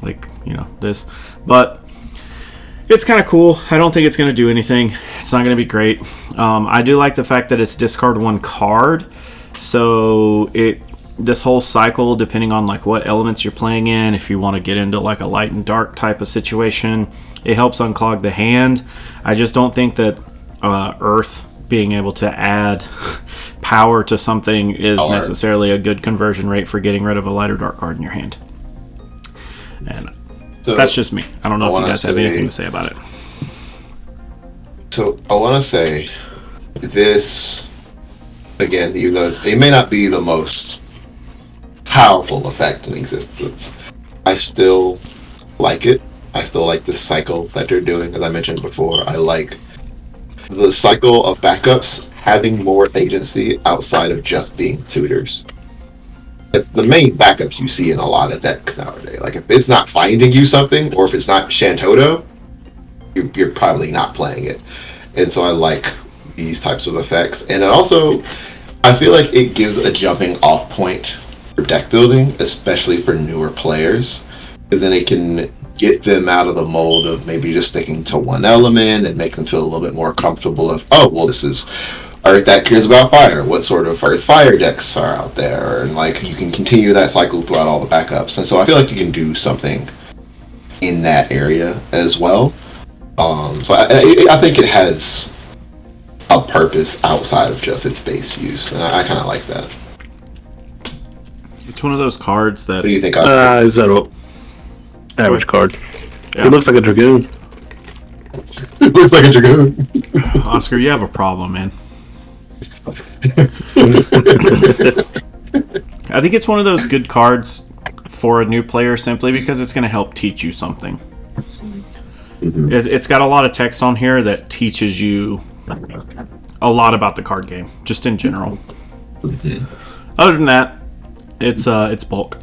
like, you know, this. But it's kind of cool. I don't think it's going to do anything. It's not going to be great. I do like the fact that it's discard one card. So this whole cycle, depending on like what elements you're playing in, if you want to get into like a light and dark type of situation, it helps unclog the hand. I just don't think that earth being able to add power to something is necessarily a good conversion rate for getting rid of a light or dark card in your hand. And so that's just me. I don't know if you guys have anything to say about it. So I want to say this again, even though it may not be the most powerful effect in existence, I still like it. I still like the cycle that they're doing. As I mentioned before, I like the cycle of backups having more agency outside of just being tutors. It's the main backups you see in a lot of decks nowadays. Like, if it's not finding you something, or if it's not Shantoto, you're probably not playing it. And so I like these types of effects. And it also, I feel like it gives a jumping off point for deck building, especially for newer players, because then it can get them out of the mold of maybe just sticking to one element and make them feel a little bit more comfortable of, oh, well, this is Earth that cares about fire. What sort of Earth fire decks are out there? And like, you can continue that cycle throughout all the backups. And so I feel like you can do something in that area as well. So I think it has a purpose outside of just its base use, and I kind of like that. It's one of those cards that. What do you think? Is that an average card? Yeah. It looks like a dragoon. It looks like a dragoon. Oscar, you have a problem, man. I think it's one of those good cards for a new player simply because it's going to help teach you something. Mm-hmm. It's got a lot of text on here that teaches you a lot about the card game, just in general. Mm-hmm. Other than that, it's bulk.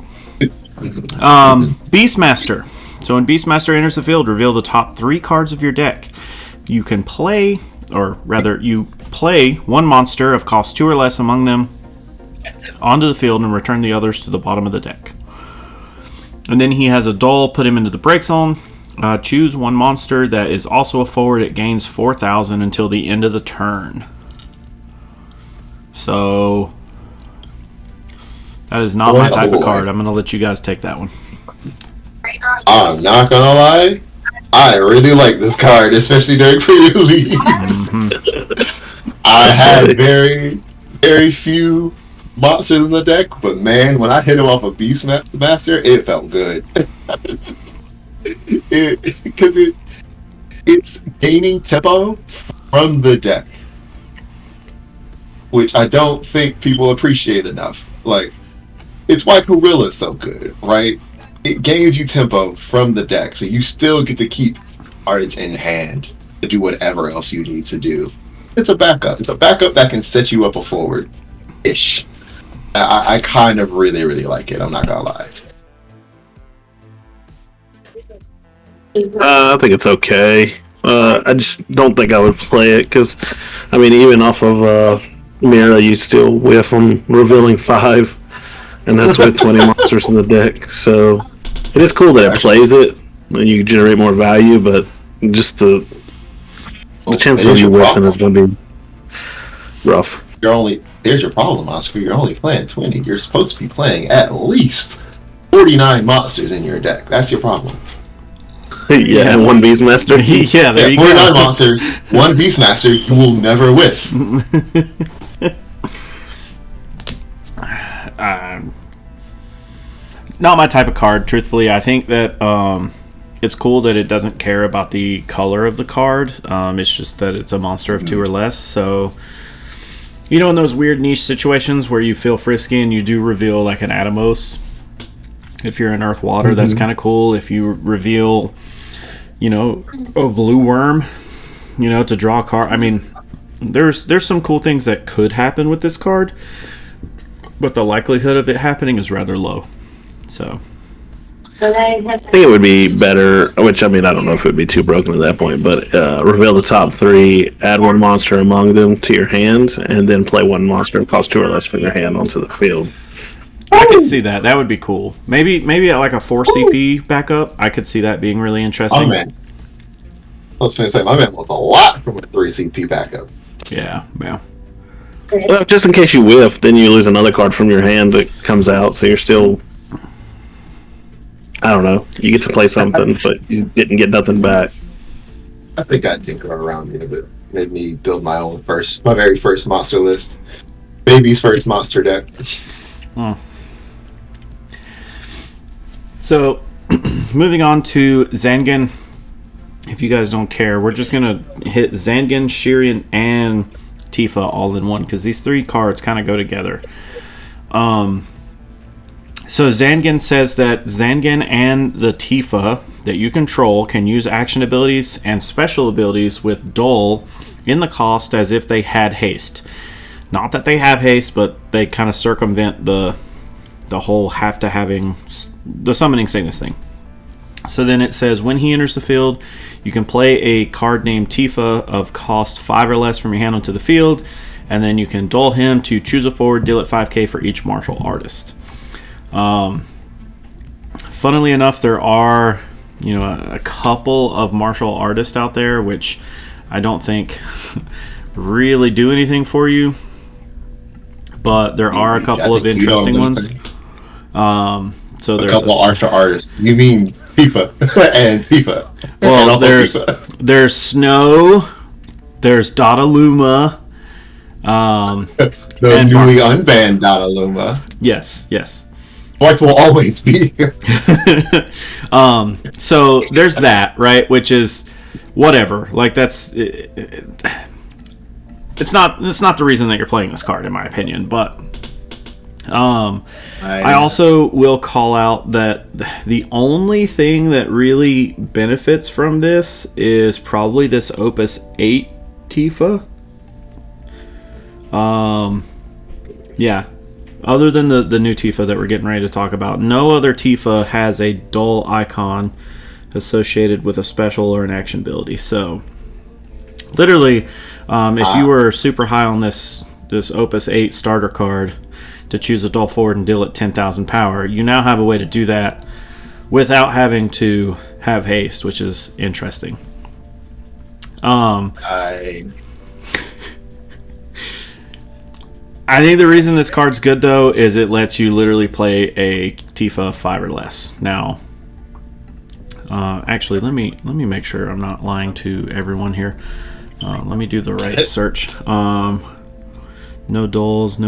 Beastmaster. So when Beastmaster enters the field, reveal the top 3 cards of your deck. You can play, or rather, you play one monster of cost 2 or less among them onto the field and return the others to the bottom of the deck. And then he has a dull, put him into the break zone. Choose one monster that is also a forward. It gains 4,000 until the end of the turn. So that is not my type of card. I'm going to let you guys take that one. I'm not going to lie. I really like this card, especially during pre-release. Mm-hmm. I had very, very few monsters in the deck, but man, when I hit him off a Beastmaster, it felt good. Because it's gaining tempo from the deck, which I don't think people appreciate enough. Like, it's why Gorilla's so good, right? It gains you tempo from the deck, so you still get to keep cards in hand to do whatever else you need to do. It's a backup. It's a backup that can set you up a forward-ish. I kind of really, really like it. I'm not gonna lie. I think it's okay. I just don't think I would play it because, I mean, even off of Mira, you still whiff on revealing 5. and that's with 20 monsters in the deck. So it is cool that it plays it, and you generate more value, but just the chances of you whiffing is going to be rough. There's your problem, Oscar. You're only playing 20. You're supposed to be playing at least 49 monsters in your deck. That's your problem. Yeah, and one Beastmaster. Yeah, there you go. 49 monsters, one Beastmaster, you will never whiff. Not my type of card, truthfully. I think that it's cool that it doesn't care about the color of the card. It's just that it's a monster of 2 or less. So, you know, in those weird niche situations where you feel frisky and you do reveal like an Atomos, if you're in Earth Water, that's kind of cool. If you reveal, you know, a blue worm, you know, to draw a card. I mean, there's some cool things that could happen with this card, but the likelihood of it happening is rather low. So I think it would be better, which I mean, I don't know if it would be too broken at that point, but reveal the top 3, add 1 monster among them to your hand, and then play 1 monster and cost 2 or less from your hand onto the field. I could see that. That would be cool. Maybe at like a 4 CP backup, I could see that being really interesting. Oh, man. I was going to say, my man wants a lot from a 3 CP backup. Yeah. Well, just in case you whiff, then you lose another card from your hand that comes out, so you're still... I don't know. You get to play something, but you didn't get nothing back. I think I did go around with it. Made me build my very first monster list. Baby's first monster deck. So, moving on to Zangan. If you guys don't care, we're just going to hit Zangan, Shirian, and Tifa all in one, because these 3 cards kind of go together. So Zangan says that Zangan and the Tifa that you control can use action abilities and special abilities with Dull in the cost as if they had haste. Not that they have haste, but they kind of circumvent the whole having the summoning sickness thing. So then it says, when he enters the field, you can play a card named Tifa of cost 5 or less from your hand onto the field, and then you can dull him to choose a forward, deal it 5k for each martial artist. Funnily enough, there are, you know, a couple of martial artists out there which I don't think really do anything for you, but there are a couple of interesting ones. So there's a couple martial artists. You mean FIFA and FIFA? Well, there's Snow, there's Dataluma, the newly unbanned Dataluma. Yes. Sports will always be here. So there's that, right? Which is whatever. Like that's it's not the reason that you're playing this card, in my opinion. But I also will call out that the only thing that really benefits from this is probably this Opus 8 Tifa. Yeah. Other than the new Tifa that we're getting ready to talk about, no other Tifa has a dull icon associated with a special or an action ability. So, literally, if you were super high on this Opus 8 starter card to choose a dull forward and deal it 10,000 power, you now have a way to do that without having to have haste, which is interesting. I think the reason this card's good, though, is it lets you literally play a Tifa 5 or less. Now, actually, let me make sure I'm not lying to everyone here. Let me do the right search. No dulls.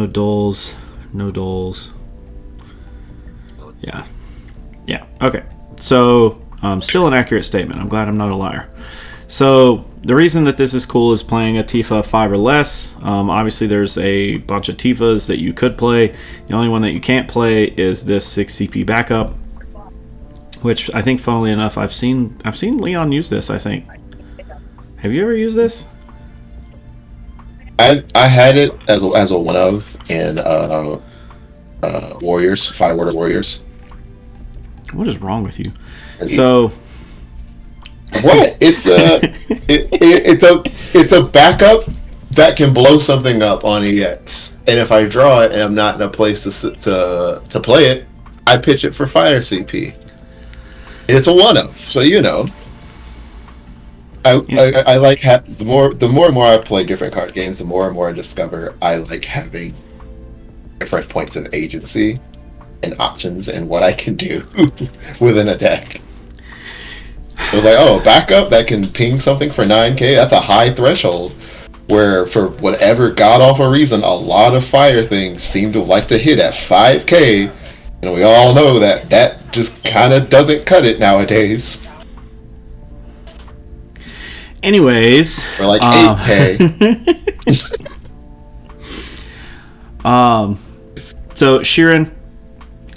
Yeah. Okay. So, still an accurate statement. I'm glad I'm not a liar. So, the reason that this is cool is playing a Tifa 5 or less. Obviously, there's a bunch of Tifas that you could play. The only one that you can't play is this 6 CP backup, which I think, funnily enough, I've seen Leon use this, I think. Have you ever used this? I had it as a one of in Warriors, Fire Order Warriors. What is wrong with you? So... What? It's a backup that can blow something up on EX. And if I draw it and I'm not in a place to play it, I pitch it for fire CP. It's a 1-of, so you know. I like the more and more I play different card games, the more and more I discover I like having different points of agency and options and what I can do within a deck. So like, oh, backup that can ping something for 9k, that's a high threshold. Where for whatever god awful reason, a lot of fire things seem to like to hit at 5k, and we all know that just kind of doesn't cut it nowadays. Anyways, or like 8k. So Sheeran,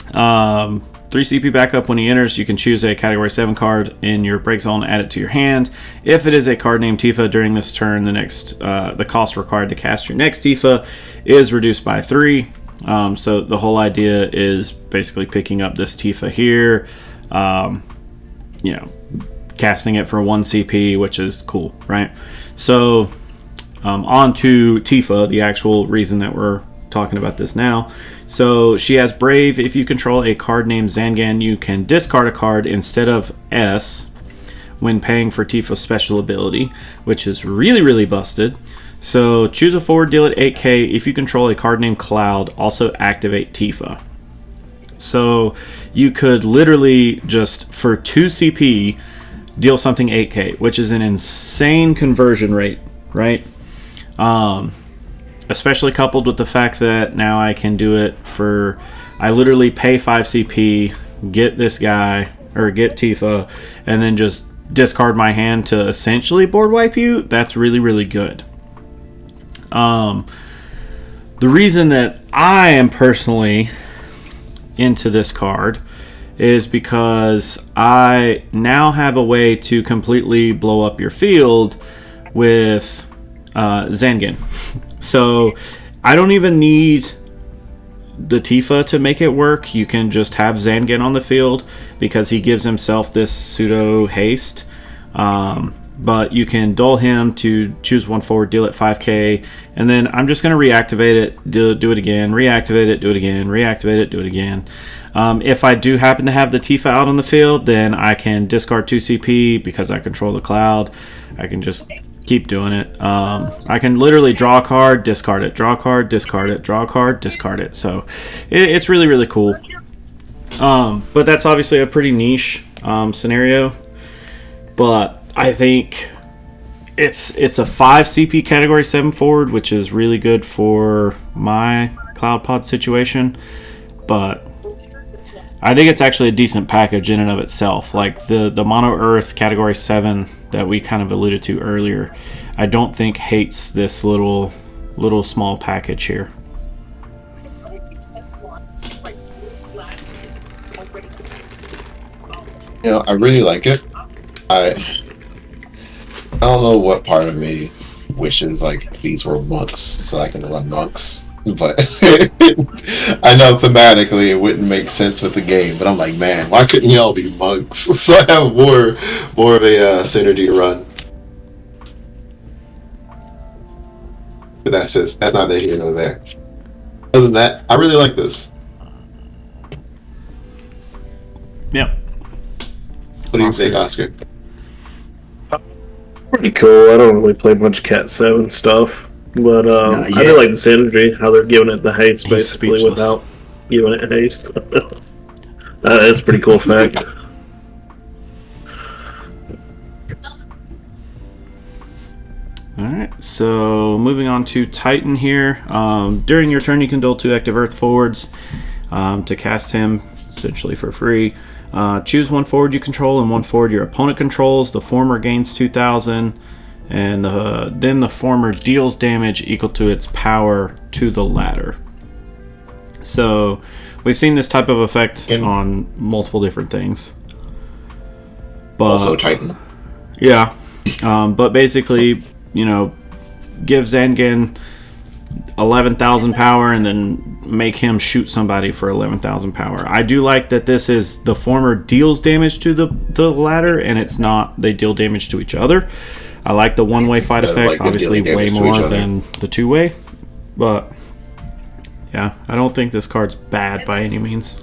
3 CP backup. When he enters, you can choose a Category 7 card in your break zone, add it to your hand. If it is a card named Tifa during this turn, the cost required to cast your next Tifa is reduced by 3. So the whole idea is basically picking up this Tifa here, casting it for 1 CP, which is cool, right? So on to Tifa, the actual reason that we're talking about this now. So she has Brave. If you control a card named Zangan, you can discard a card instead of S when paying for Tifa's special ability, which is really, really busted. So choose a forward, deal it 8k. If you control a card named Cloud, also activate Tifa. So you could literally just, for 2 CP, deal something 8k, which is an insane conversion rate, right? Especially coupled with the fact that now I can do it for, I literally pay 5 CP, get this guy, or get Tifa, and then just discard my hand to essentially board wipe you. That's really, really good. The reason that I am personally into this card is because I now have a way to completely blow up your field with Zangan. So I don't even need the Tifa to make it work. You can just have Zangan on the field because he gives himself this pseudo haste. But you can dull him to choose 1 forward, deal it 5k, and then I'm just going to reactivate it, do it again, reactivate it, do it again, reactivate it, do it again. If I do happen to have the Tifa out on the field, then I can discard 2 CP because I control the Cloud. I can just keep doing it. I can literally draw a card, discard it, draw a card, discard it, draw a card, discard it. So it's really, really cool. But that's obviously a pretty niche scenario. But I think it's a 5 CP Category 7 forward, which is really good for my Cloud Pod situation. But I think it's actually a decent package in and of itself. Like the Mono Earth Category 7 that we kind of alluded to earlier, I don't think hates this little small package here. I really like it. I don't know what part of me wishes like these were monks so I can run monks, but I know thematically it wouldn't make sense with the game. But I'm like, man, why couldn't y'all be monks? So I have more of a synergy run. But that's neither here nor there. Other than that, I really like this. Yeah. What do you think, Oscar? Pretty cool. I don't really play much Cat 7 stuff, but I do like the synergy, how they're giving it the haste basically without giving it haste. That's a pretty cool fact. Alright, so moving on to Titan here. During your turn, you can duel 2 active Earth forwards to cast him, essentially for free. Choose 1 forward you control and 1 forward your opponent controls. The former gains 2,000, and then the former deals damage equal to its power to the latter. So we've seen this type of effect on multiple different things. But, also Titan. Yeah. But basically, give Zangan 11,000 power and then make him shoot somebody for 11,000 power. I do like that this is the former deals damage to the latter, and it's not they deal damage to each other. I like the one-way fight effects, like, obviously dealing way damage to more each other. than the two-way. But yeah, I don't think this card's bad by any means.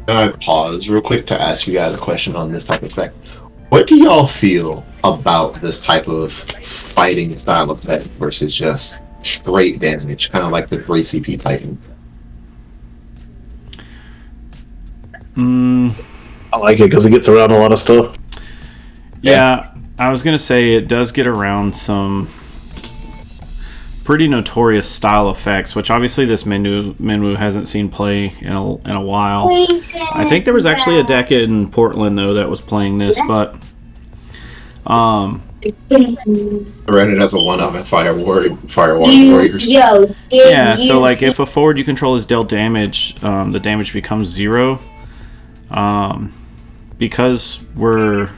I pause real quick to ask you guys a question on this type of effect. What do y'all feel about this type of fighting style effect versus just straight damage, kind of like the 3 CP Titan? I like it because it gets around a lot of stuff. Yeah, I was going to say it does get around some pretty notorious style effects, which obviously this Minwoo hasn't seen play in a while. I think there was actually a deck in Portland, though, that was playing this, but... Reddit has a 1-up at Fire Warriors. Yeah, so like if a forward you control is dealt damage, the damage becomes 0. Because we're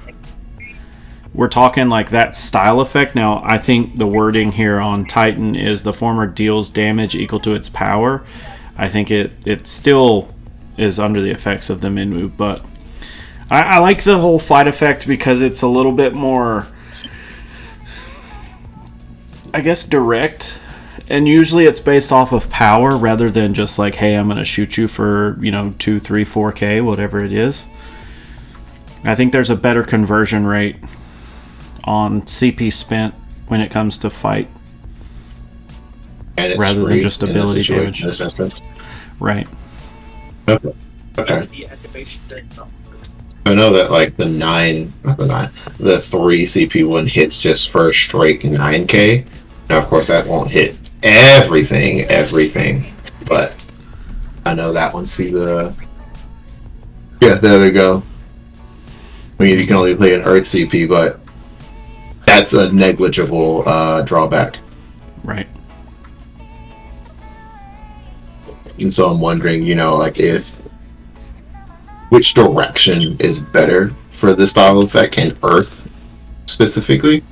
talking like that style effect. Now, I think the wording here on Titan is the former deals damage equal to its power. I think it still is under the effects of the Minwoo, but I like the whole fight effect because it's a little bit more, I guess, direct. And usually it's based off of power rather than just like, hey, I'm going to shoot you for, 2, 3, 4K, whatever it is. I think there's a better conversion rate on CP spent when it comes to fight. And it's rather than just ability damage. In this instance. Right. Okay. I know that like the 3 CP one hits just for a straight 9K. Now, of course, that won't hit everything, but I know that one. See the... Yeah, there we go. I mean, you can only play an Earth CP, but that's a negligible drawback. Right. And so I'm wondering, like which direction is better for this style effect and Earth specifically?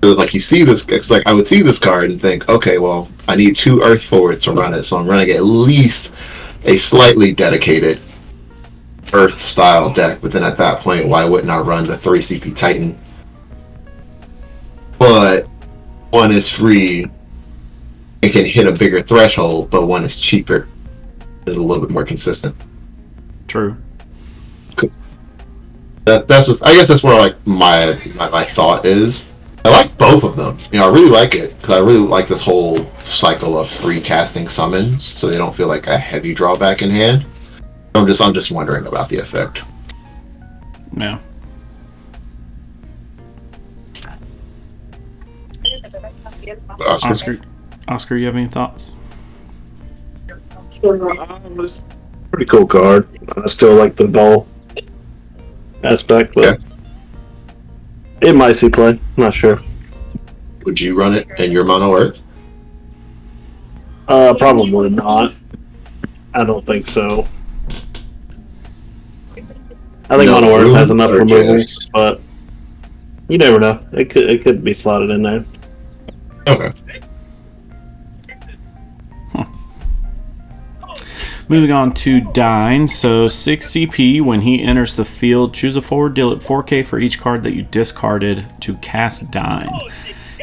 Like you see this, it's like I would see this card and think, okay, well, I need 2 Earth forwards to run it, so I'm running at least a slightly dedicated Earth style deck. But then at that point, why wouldn't I run the 3 CP Titan? But one is free and can hit a bigger threshold, but one is cheaper and a little bit more consistent. True. That's just, I guess that's where like my thought is. I like both of them. I really like it because I really like this whole cycle of free casting summons, so they don't feel like a heavy drawback in hand. I'm just wondering about the effect. Yeah. Oscar, you have any thoughts? Pretty cool card. I still like the dull aspect, but it might see play. I'm not sure. Would you run it in your mono Earth? Probably not. I don't think so. I think mono Earth has enough removal, but you never know. It could be slotted in there. Okay. Moving on to Dine. So 6 CP, when he enters the field, choose a forward, deal it 4K for each card that you discarded to cast Dine.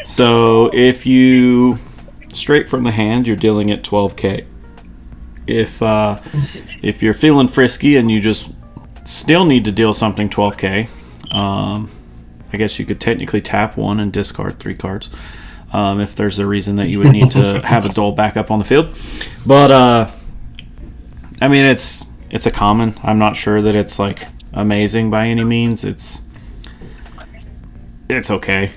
So if you, straight from the hand, you're dealing it 12K. If you're feeling frisky and you just still need to deal something 12K, I guess you could technically tap 1 and discard 3 cards. If there's a reason that you would need to have a dull backup on the field. But, I mean, it's a common. I'm not sure that it's, like, amazing by any means. It's okay.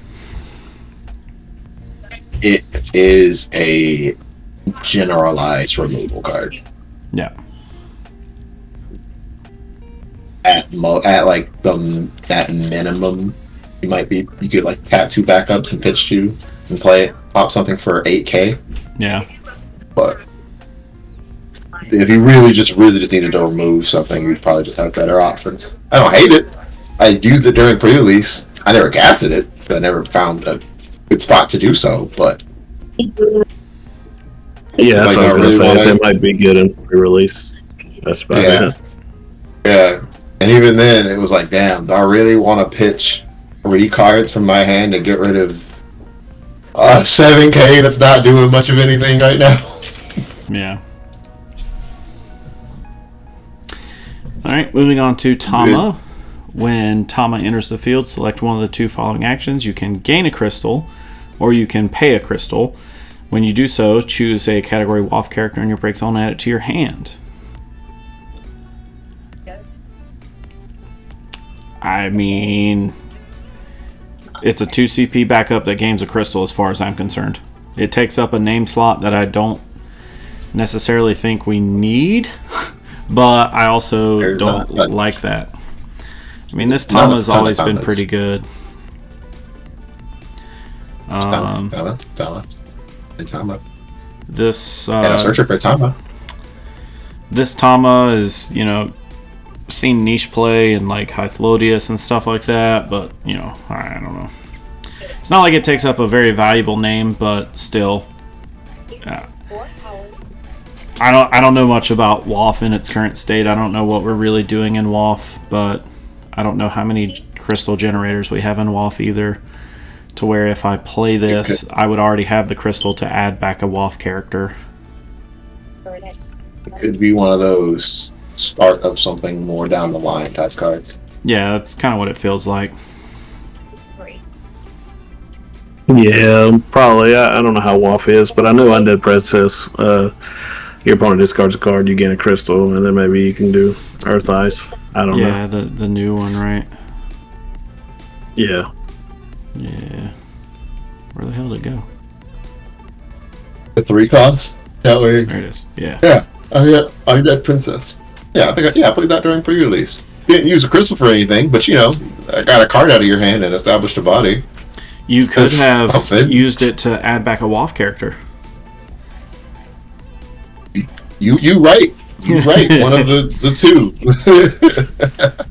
It is a generalized removal card. Yeah. At that minimum, you could like tap 2 backups and pitch 2 and play it, pop something for 8K. Yeah. But if you really just needed to remove something, you'd probably just have better options. I don't hate it. I used it during pre-release. I never casted it, but I never found a good spot to do so. But yeah, that's what I was going to say. It might be good in pre-release. That's about Yeah. it. Yeah. And even then, it was like, damn, do I really want to pitch 3 cards from my hand to get rid of 7K that's not doing much of anything right now? Yeah. Alright, moving on to Tama. When Tama enters the field, select one of the 2 following actions. You can gain a crystal, or you can pay a crystal. When you do so, choose a category WAF character in your break zone and add it to your hand. I mean, it's a 2 CP backup that gains a crystal as far as I'm concerned. It takes up a name slot that I don't necessarily think we need, but I also don't like that. I mean, this Tama's always been pretty good. Tama. This searcher for Tama. This Tama is, seen niche play and like Hythlodius and stuff like that, but I don't know. It's not like it takes up a very valuable name, but still, I don't know much about WAF in its current state. I don't know what we're really doing in WAF, but I don't know how many crystal generators we have in WAF either, to where if I play this, I would already have the crystal to add back a WAF character. It could be one of those start of something more down the line type cards. Yeah, that's kind of what it feels like. Yeah, probably. I don't know how WAF is, but I know Undead Press says your opponent discards a card, you gain a crystal, and then maybe you can do Earth Ice. I don't know. Yeah, the new one, right? Yeah. Yeah. Where the hell did it go? The 3 costs? That way. There it is. Yeah. Yeah. Undead Princess. Yeah, I played that during pre-release. Didn't use a crystal for anything, but I got a card out of your hand and established a body. You could have used it to add back a WAF character. You right. You right. One of the 2.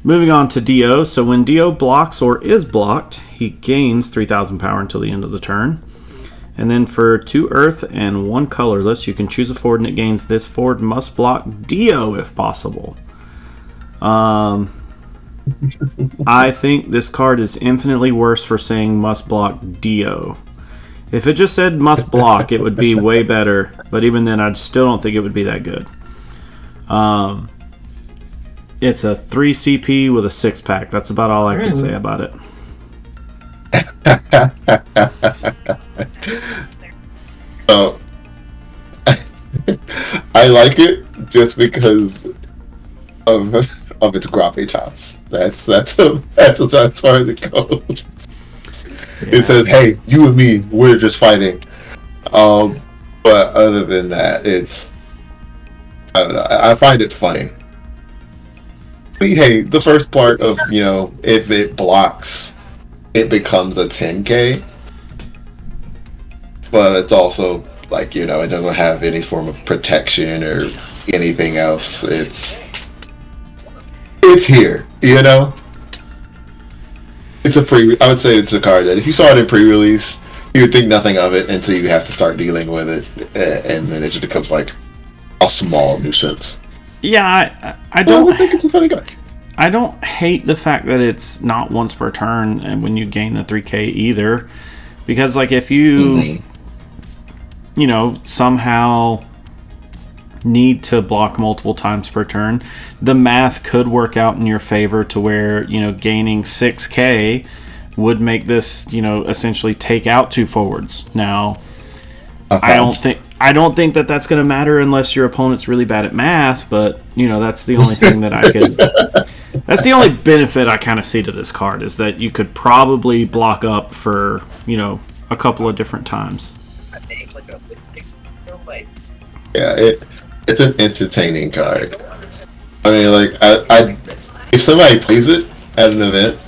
Moving on to Dio. So when Dio blocks or is blocked, he gains 3,000 power until the end of the turn. And then for 2 earth and 1 colorless, you can choose a forward and it gains this forward must block Dio if possible. I think this card is infinitely worse for saying must block Dio. If it just said must block, it would be way better. But even then, I still don't think it would be that good. It's a 3 CP with a 6-pack. That's about all I can say about it. I like it just because of its gravitas. That's as far as it goes. Yeah. It says, "Hey, you and me, we're just fighting." But other than that, I don't know. I find it funny. Hey, the first part of if it blocks, it becomes a 10K. But it's also like it doesn't have any form of protection or anything else. It's here, It's I would say it's a card that if you saw it in pre-release, you would think nothing of it until you have to start dealing with it, and then it just becomes like a small nuisance. Yeah, I don't think it's a funny card. I don't hate the fact that it's not once per turn and when you gain the 3K either, because like if you somehow need to block multiple times per turn, the math could work out in your favor to where gaining 6K would make this essentially take out 2 forwards. Now, I don't think that that's going to matter unless your opponent's really bad at math, but that's the only thing that I could. That's the only benefit I kind of see to this card, is that you could probably block up for a couple of different times. Yeah, it's an entertaining card. I mean, like, I if somebody plays it at an event,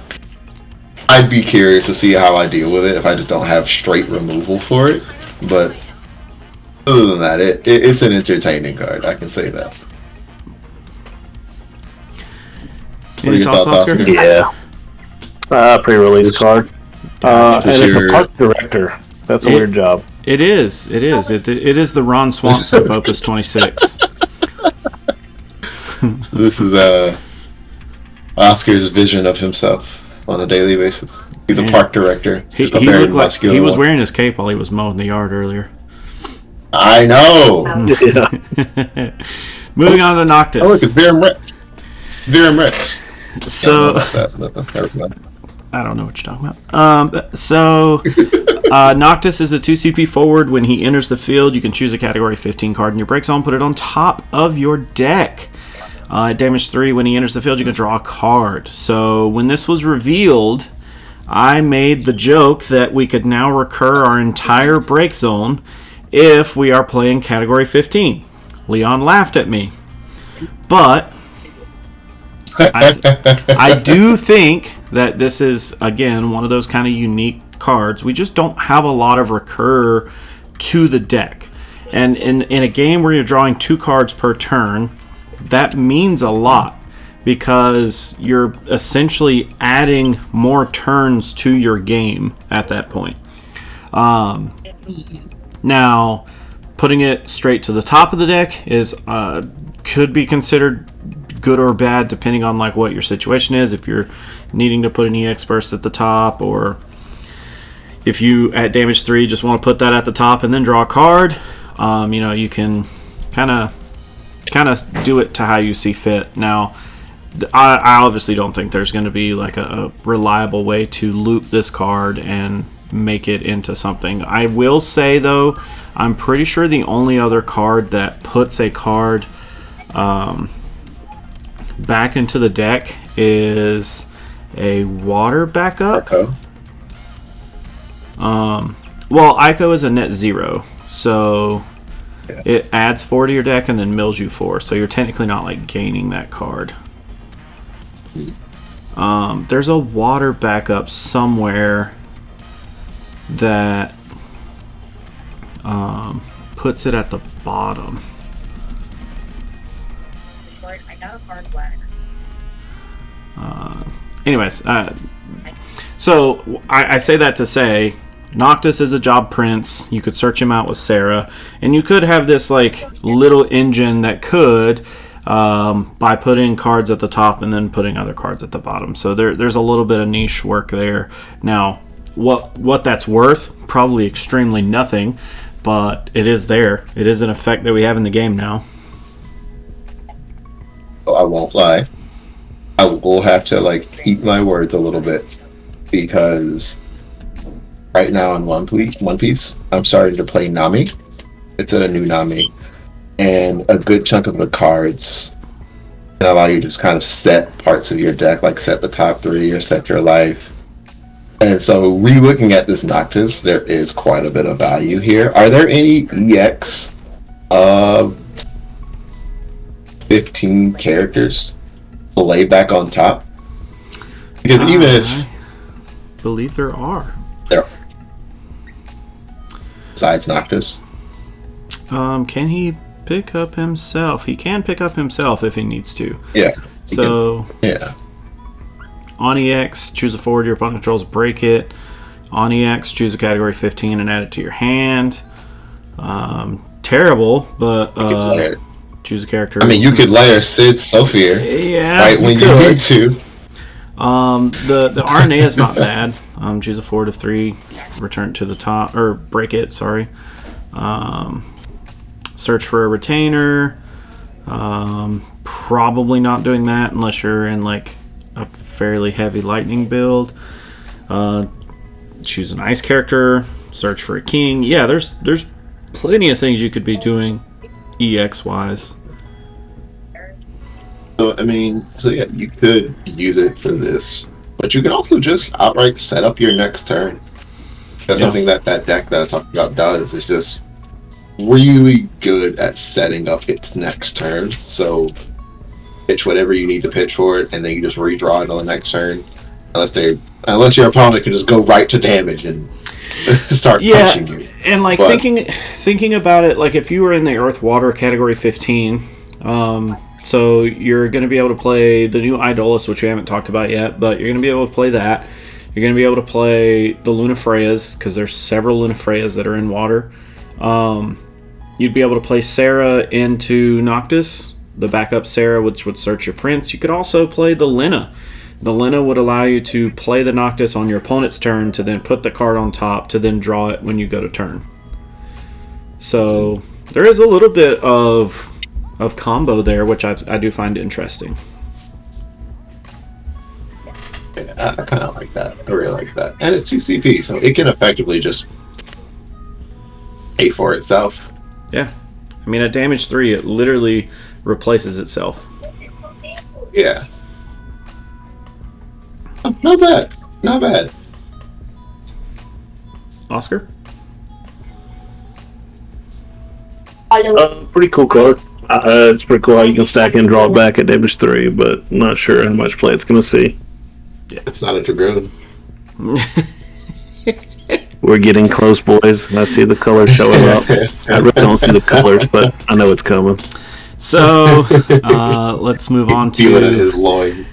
I'd be curious to see how I deal with it if I just don't have straight removal for it. But other than that, it's an entertaining card. I can say that. Any thoughts, Oscar? Yeah. Pre-release card. And it's a park director. That's a weird job. It is. It is the Ron Swanson of Opus 26. This is Oscar's vision of himself on a daily basis. He's a park director. He looked like he was wearing his cape while he was mowing the yard earlier. I know. Yeah. Moving on to Noctis. Oh, look, it's Viram Rex. So I don't know what you're talking about. Noctis is a 2 CP forward. When he enters the field, you can choose a category 15 card in your break zone, put it on top of your deck. At damage 3, when he enters the field, you can draw a card. So when this was revealed, I made the joke that we could now recur our entire break zone if we are playing category 15. Leon laughed at me. But I do think that this is, again, one of those kind of unique cards. We just don't have a lot of recur to the deck. And in a game where you're drawing 2 cards per turn, that means a lot because you're essentially adding more turns to your game at that point. Now, putting it straight to the top of the deck is could be considered good or bad depending on like what your situation is. If you're needing to put an EX burst at the top, or if you at damage 3 just want to put that at the top and then draw a card, you can kind of do it to how you see fit. Now, I obviously don't think there's going to be like a reliable way to loop this card and make it into something. I will say though, I'm pretty sure the only other card that puts a card back into the deck is a water backup. Ico is a net 0, so yeah. It adds 4 to your deck and then mills you 4, so you're technically not like gaining that card. There's a water backup somewhere that puts it at the bottom. So I say that to say Noctis is a job prince. You could search him out with Sarah, and you could have this like little engine that could by putting cards at the top and then putting other cards at the bottom. So there's a little bit of niche work there. Now, what that's worth? Probably extremely nothing, but it is there. It is an effect that we have in the game now. I won't lie. I will have to eat my words a little bit, because right now in One Piece, I'm starting to play Nami. It's a new Nami, and a good chunk of the cards can allow you to just kind of set parts of your deck, like set the top 3 or set your life. And so, re-looking at this Noctis, there is quite a bit of value here. Are there any EX 15 characters to lay back on top? Because even if... I believe there are. Besides Noctis? Can he pick up himself? He can pick up himself if he needs to. Yeah. So... Yeah. On EX, choose a forward your opponent controls, break it. On EX, choose a category 15 and add it to your hand. Terrible, but choose a character. I mean, you could layer Sid Sophia right when you need to. The RNA is not bad. Choose a forward of 3, return it to the top, or break it, sorry. Search for a retainer. Probably not doing that unless you're in like a fairly heavy lightning build. Choose an ice character, search for a king. Yeah, there's plenty of things you could be doing EX wise. So yeah, you could use it for this, but you can also just outright set up your next turn. That's something that deck that I talked about does, is just really good at setting up its next turn. So pitch whatever you need to pitch for it, and then you just redraw it on the next turn. Unless your opponent can just go right to damage and start punching you. And thinking about it, like if you were in the Earth Water category 15, so you're going to be able to play the new Idolus, which we haven't talked about yet, but you're going to be able to play that. You're going to be able to play the Lunafreyas, because there's several Lunafreyas that are in water. You'd be able to play Sarah into Noctis, the backup Sarah, which would search your prints. You could also play the Lena. The Lena would allow you to play the Noctis on your opponent's turn to then put the card on top to then draw it when you go to turn. So there is a little bit of combo there, which I do find interesting. Yeah, I kind of like that. I really like that. And it's 2 CP, so it can effectively just pay for itself. Yeah. I mean, at damage 3, it literally replaces itself. Yeah. Oh, not bad. Not bad. Oscar? Pretty cool card. It's pretty cool how you can stack and draw it back at damage 3, but not sure how much play it's going to see. Yeah, it's not a Dragoon. We're getting close, boys. I see the colors showing up. I really don't see the colors, but I know it's coming. So, let's move on Feel it in to... his loin.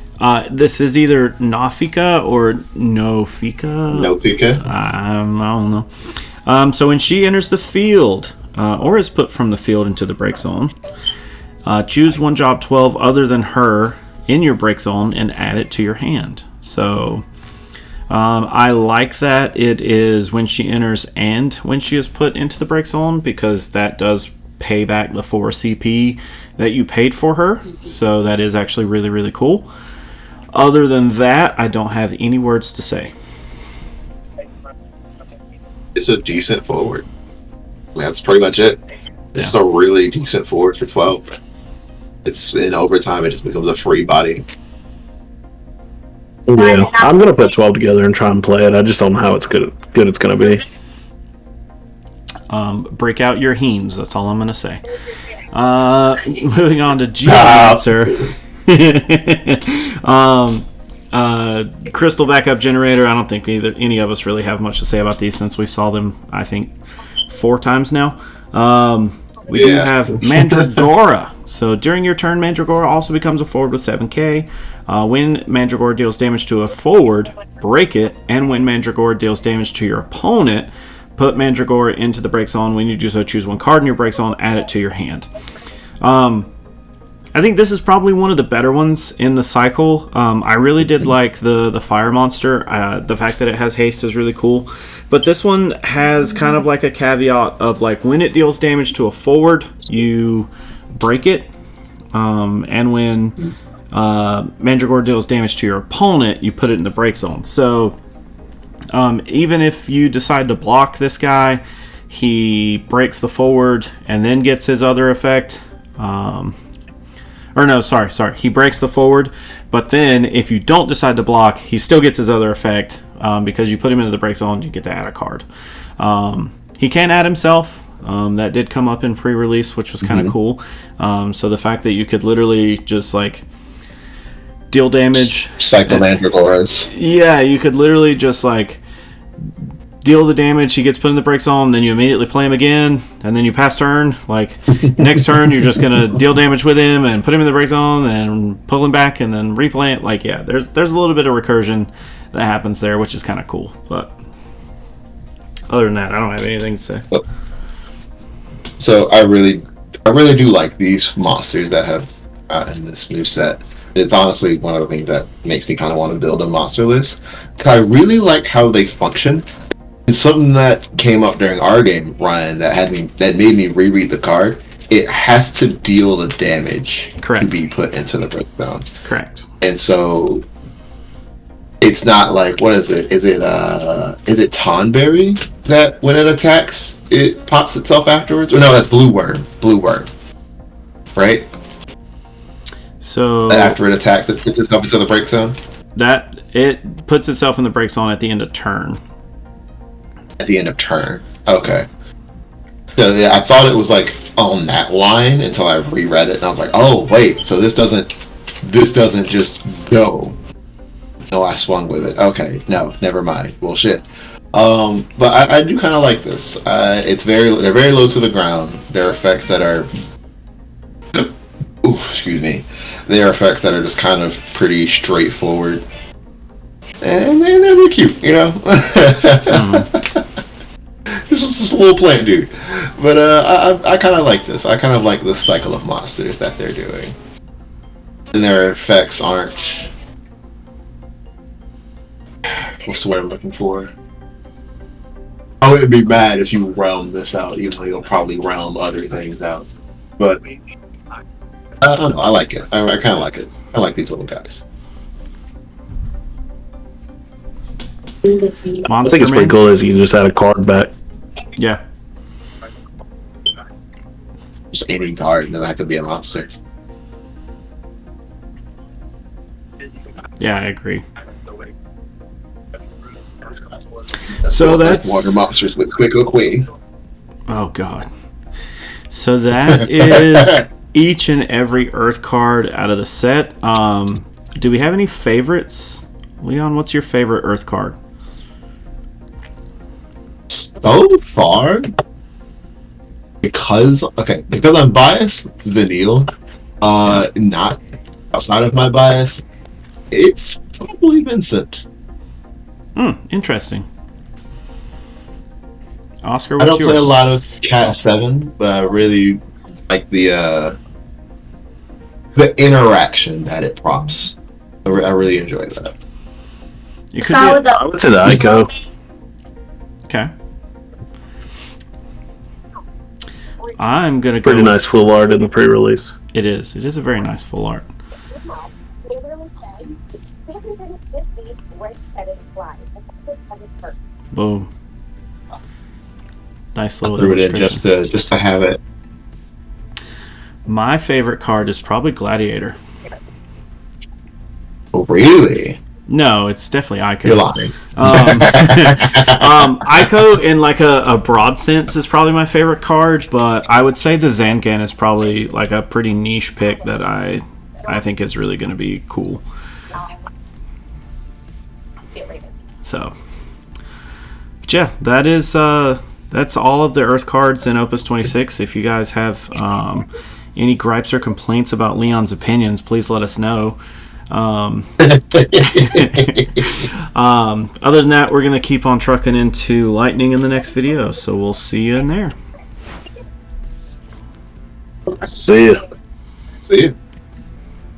This is either Nafika or Nofika. Nofika? I don't know. So when she enters the field, or is put from the field into the break zone, choose one job 12 other than her in your break zone and add it to your hand. So I like that it is when she enters and when she is put into the break zone, because that does pay back the 4 CP that you paid for her. So that is actually really, really cool. Other than that, I don't have any words to say. It's a decent forward. That's pretty much it. It's a really decent forward for 12. It's in overtime, it just becomes a free body. Yeah, I'm going to put 12 together and try and play it. I just don't know how good it's going to be. Break out your hemes, that's all I'm going to say. Moving on to Geomancer. Crystal backup generator. I don't think any of us really have much to say about these since we saw them, I think, 4 times now. We do have Mandragora. So during your turn, Mandragora also becomes a forward with 7k. When Mandragora deals damage to a forward, break it. And when Mandragora deals damage to your opponent, put Mandragora into the break zone. When you do so, choose one card in your break zone, add it to your hand. I think this is probably one of the better ones in the cycle. I really did like the fire monster. The fact that it has haste is really cool. But this one has kind of like a caveat of like when it deals damage to a forward, you break it. And when Mandragora deals damage to your opponent, you put it in the break zone. So even if you decide to block this guy, he breaks the forward and then gets his other effect. He breaks the forward, but then if you don't decide to block, he still gets his other effect because you put him into the break zone, you get to add a card. He can add himself. That did come up in pre-release, which was kind of cool. So the fact that you could literally just like deal damage. Cycle Mandragoras. Yeah, you could literally just like deal the damage, he gets put in the break zone, then you immediately play him again, and then you pass turn. Like, next turn, you're just going to deal damage with him and put him in the break zone and pull him back and then replay it. Like, yeah, there's a little bit of recursion that happens there, which is kind of cool. But other than that, I don't have anything to say. So I really do like these monsters that have in this new set. It's honestly one of the things that makes me kind of want to build a monster list. 'Cause I really like how they function. It's something that came up during our game, Ryan, that made me reread the card. It has to deal the damage to be put into the breakdown. Correct. And so it's not like, what is it? Is it Tonberry that when it attacks, it pops itself afterwards? Or no, that's Blue Worm. Blue Worm. Right? So that after it attacks, it puts itself into the break zone? That it puts itself in the break zone at the end of turn. At the end of turn. Okay. So yeah, I thought it was like on that line until I reread it and I was like, oh wait, so this doesn't just go. No, I swung with it. Okay, no, never mind. Well, shit. But I do kind of like this. They're very low to the ground. They're effects that are. Ooh, excuse me. They are effects that are just kind of pretty straightforward. And they're cute, you know? This was just full plant dude. But I kind of like this. I kind of like this cycle of monsters that they're doing, and their effects aren't. What's the word I'm looking for? I wouldn't be mad if you realm this out, even though you'll probably realm other things out. But I don't know. I like it. I kind of like it. I like these little guys. I think it's pretty cool if you can just add a card back. Yeah. Just any card, and then that could be a monster. Yeah, I agree. So that's water monsters with quick queen. Oh god. So that is each and every Earth card out of the set. Do we have any favorites? Leon, what's your favorite Earth card? So far, because I'm biased, Vanille, not outside of my bias, it's probably Vincent. Interesting. Oscar, I what's don't yours? play a lot of Cat 7, but I really like the interaction that it prompts. I really enjoy that. You could I went to the Ico. Okay. I'm gonna go. Pretty nice full art in the pre-release. It is. It is a very nice full art. Boom. Nice little Threw it in illustration. just to have it. My favorite card is probably Gladiator. Oh, really? No, it's definitely Ico. You're lying. Ico, in like a broad sense, is probably my favorite card, but I would say the Zangan is probably like a pretty niche pick that I think is really going to be cool. So, but yeah, that is that's all of the Earth cards in Opus 26. If you guys have any gripes or complaints about Leon's opinions, please let us know. Other than that, we're going to keep on trucking into Lightning in the next video, so we'll see you in there. See ya. See you.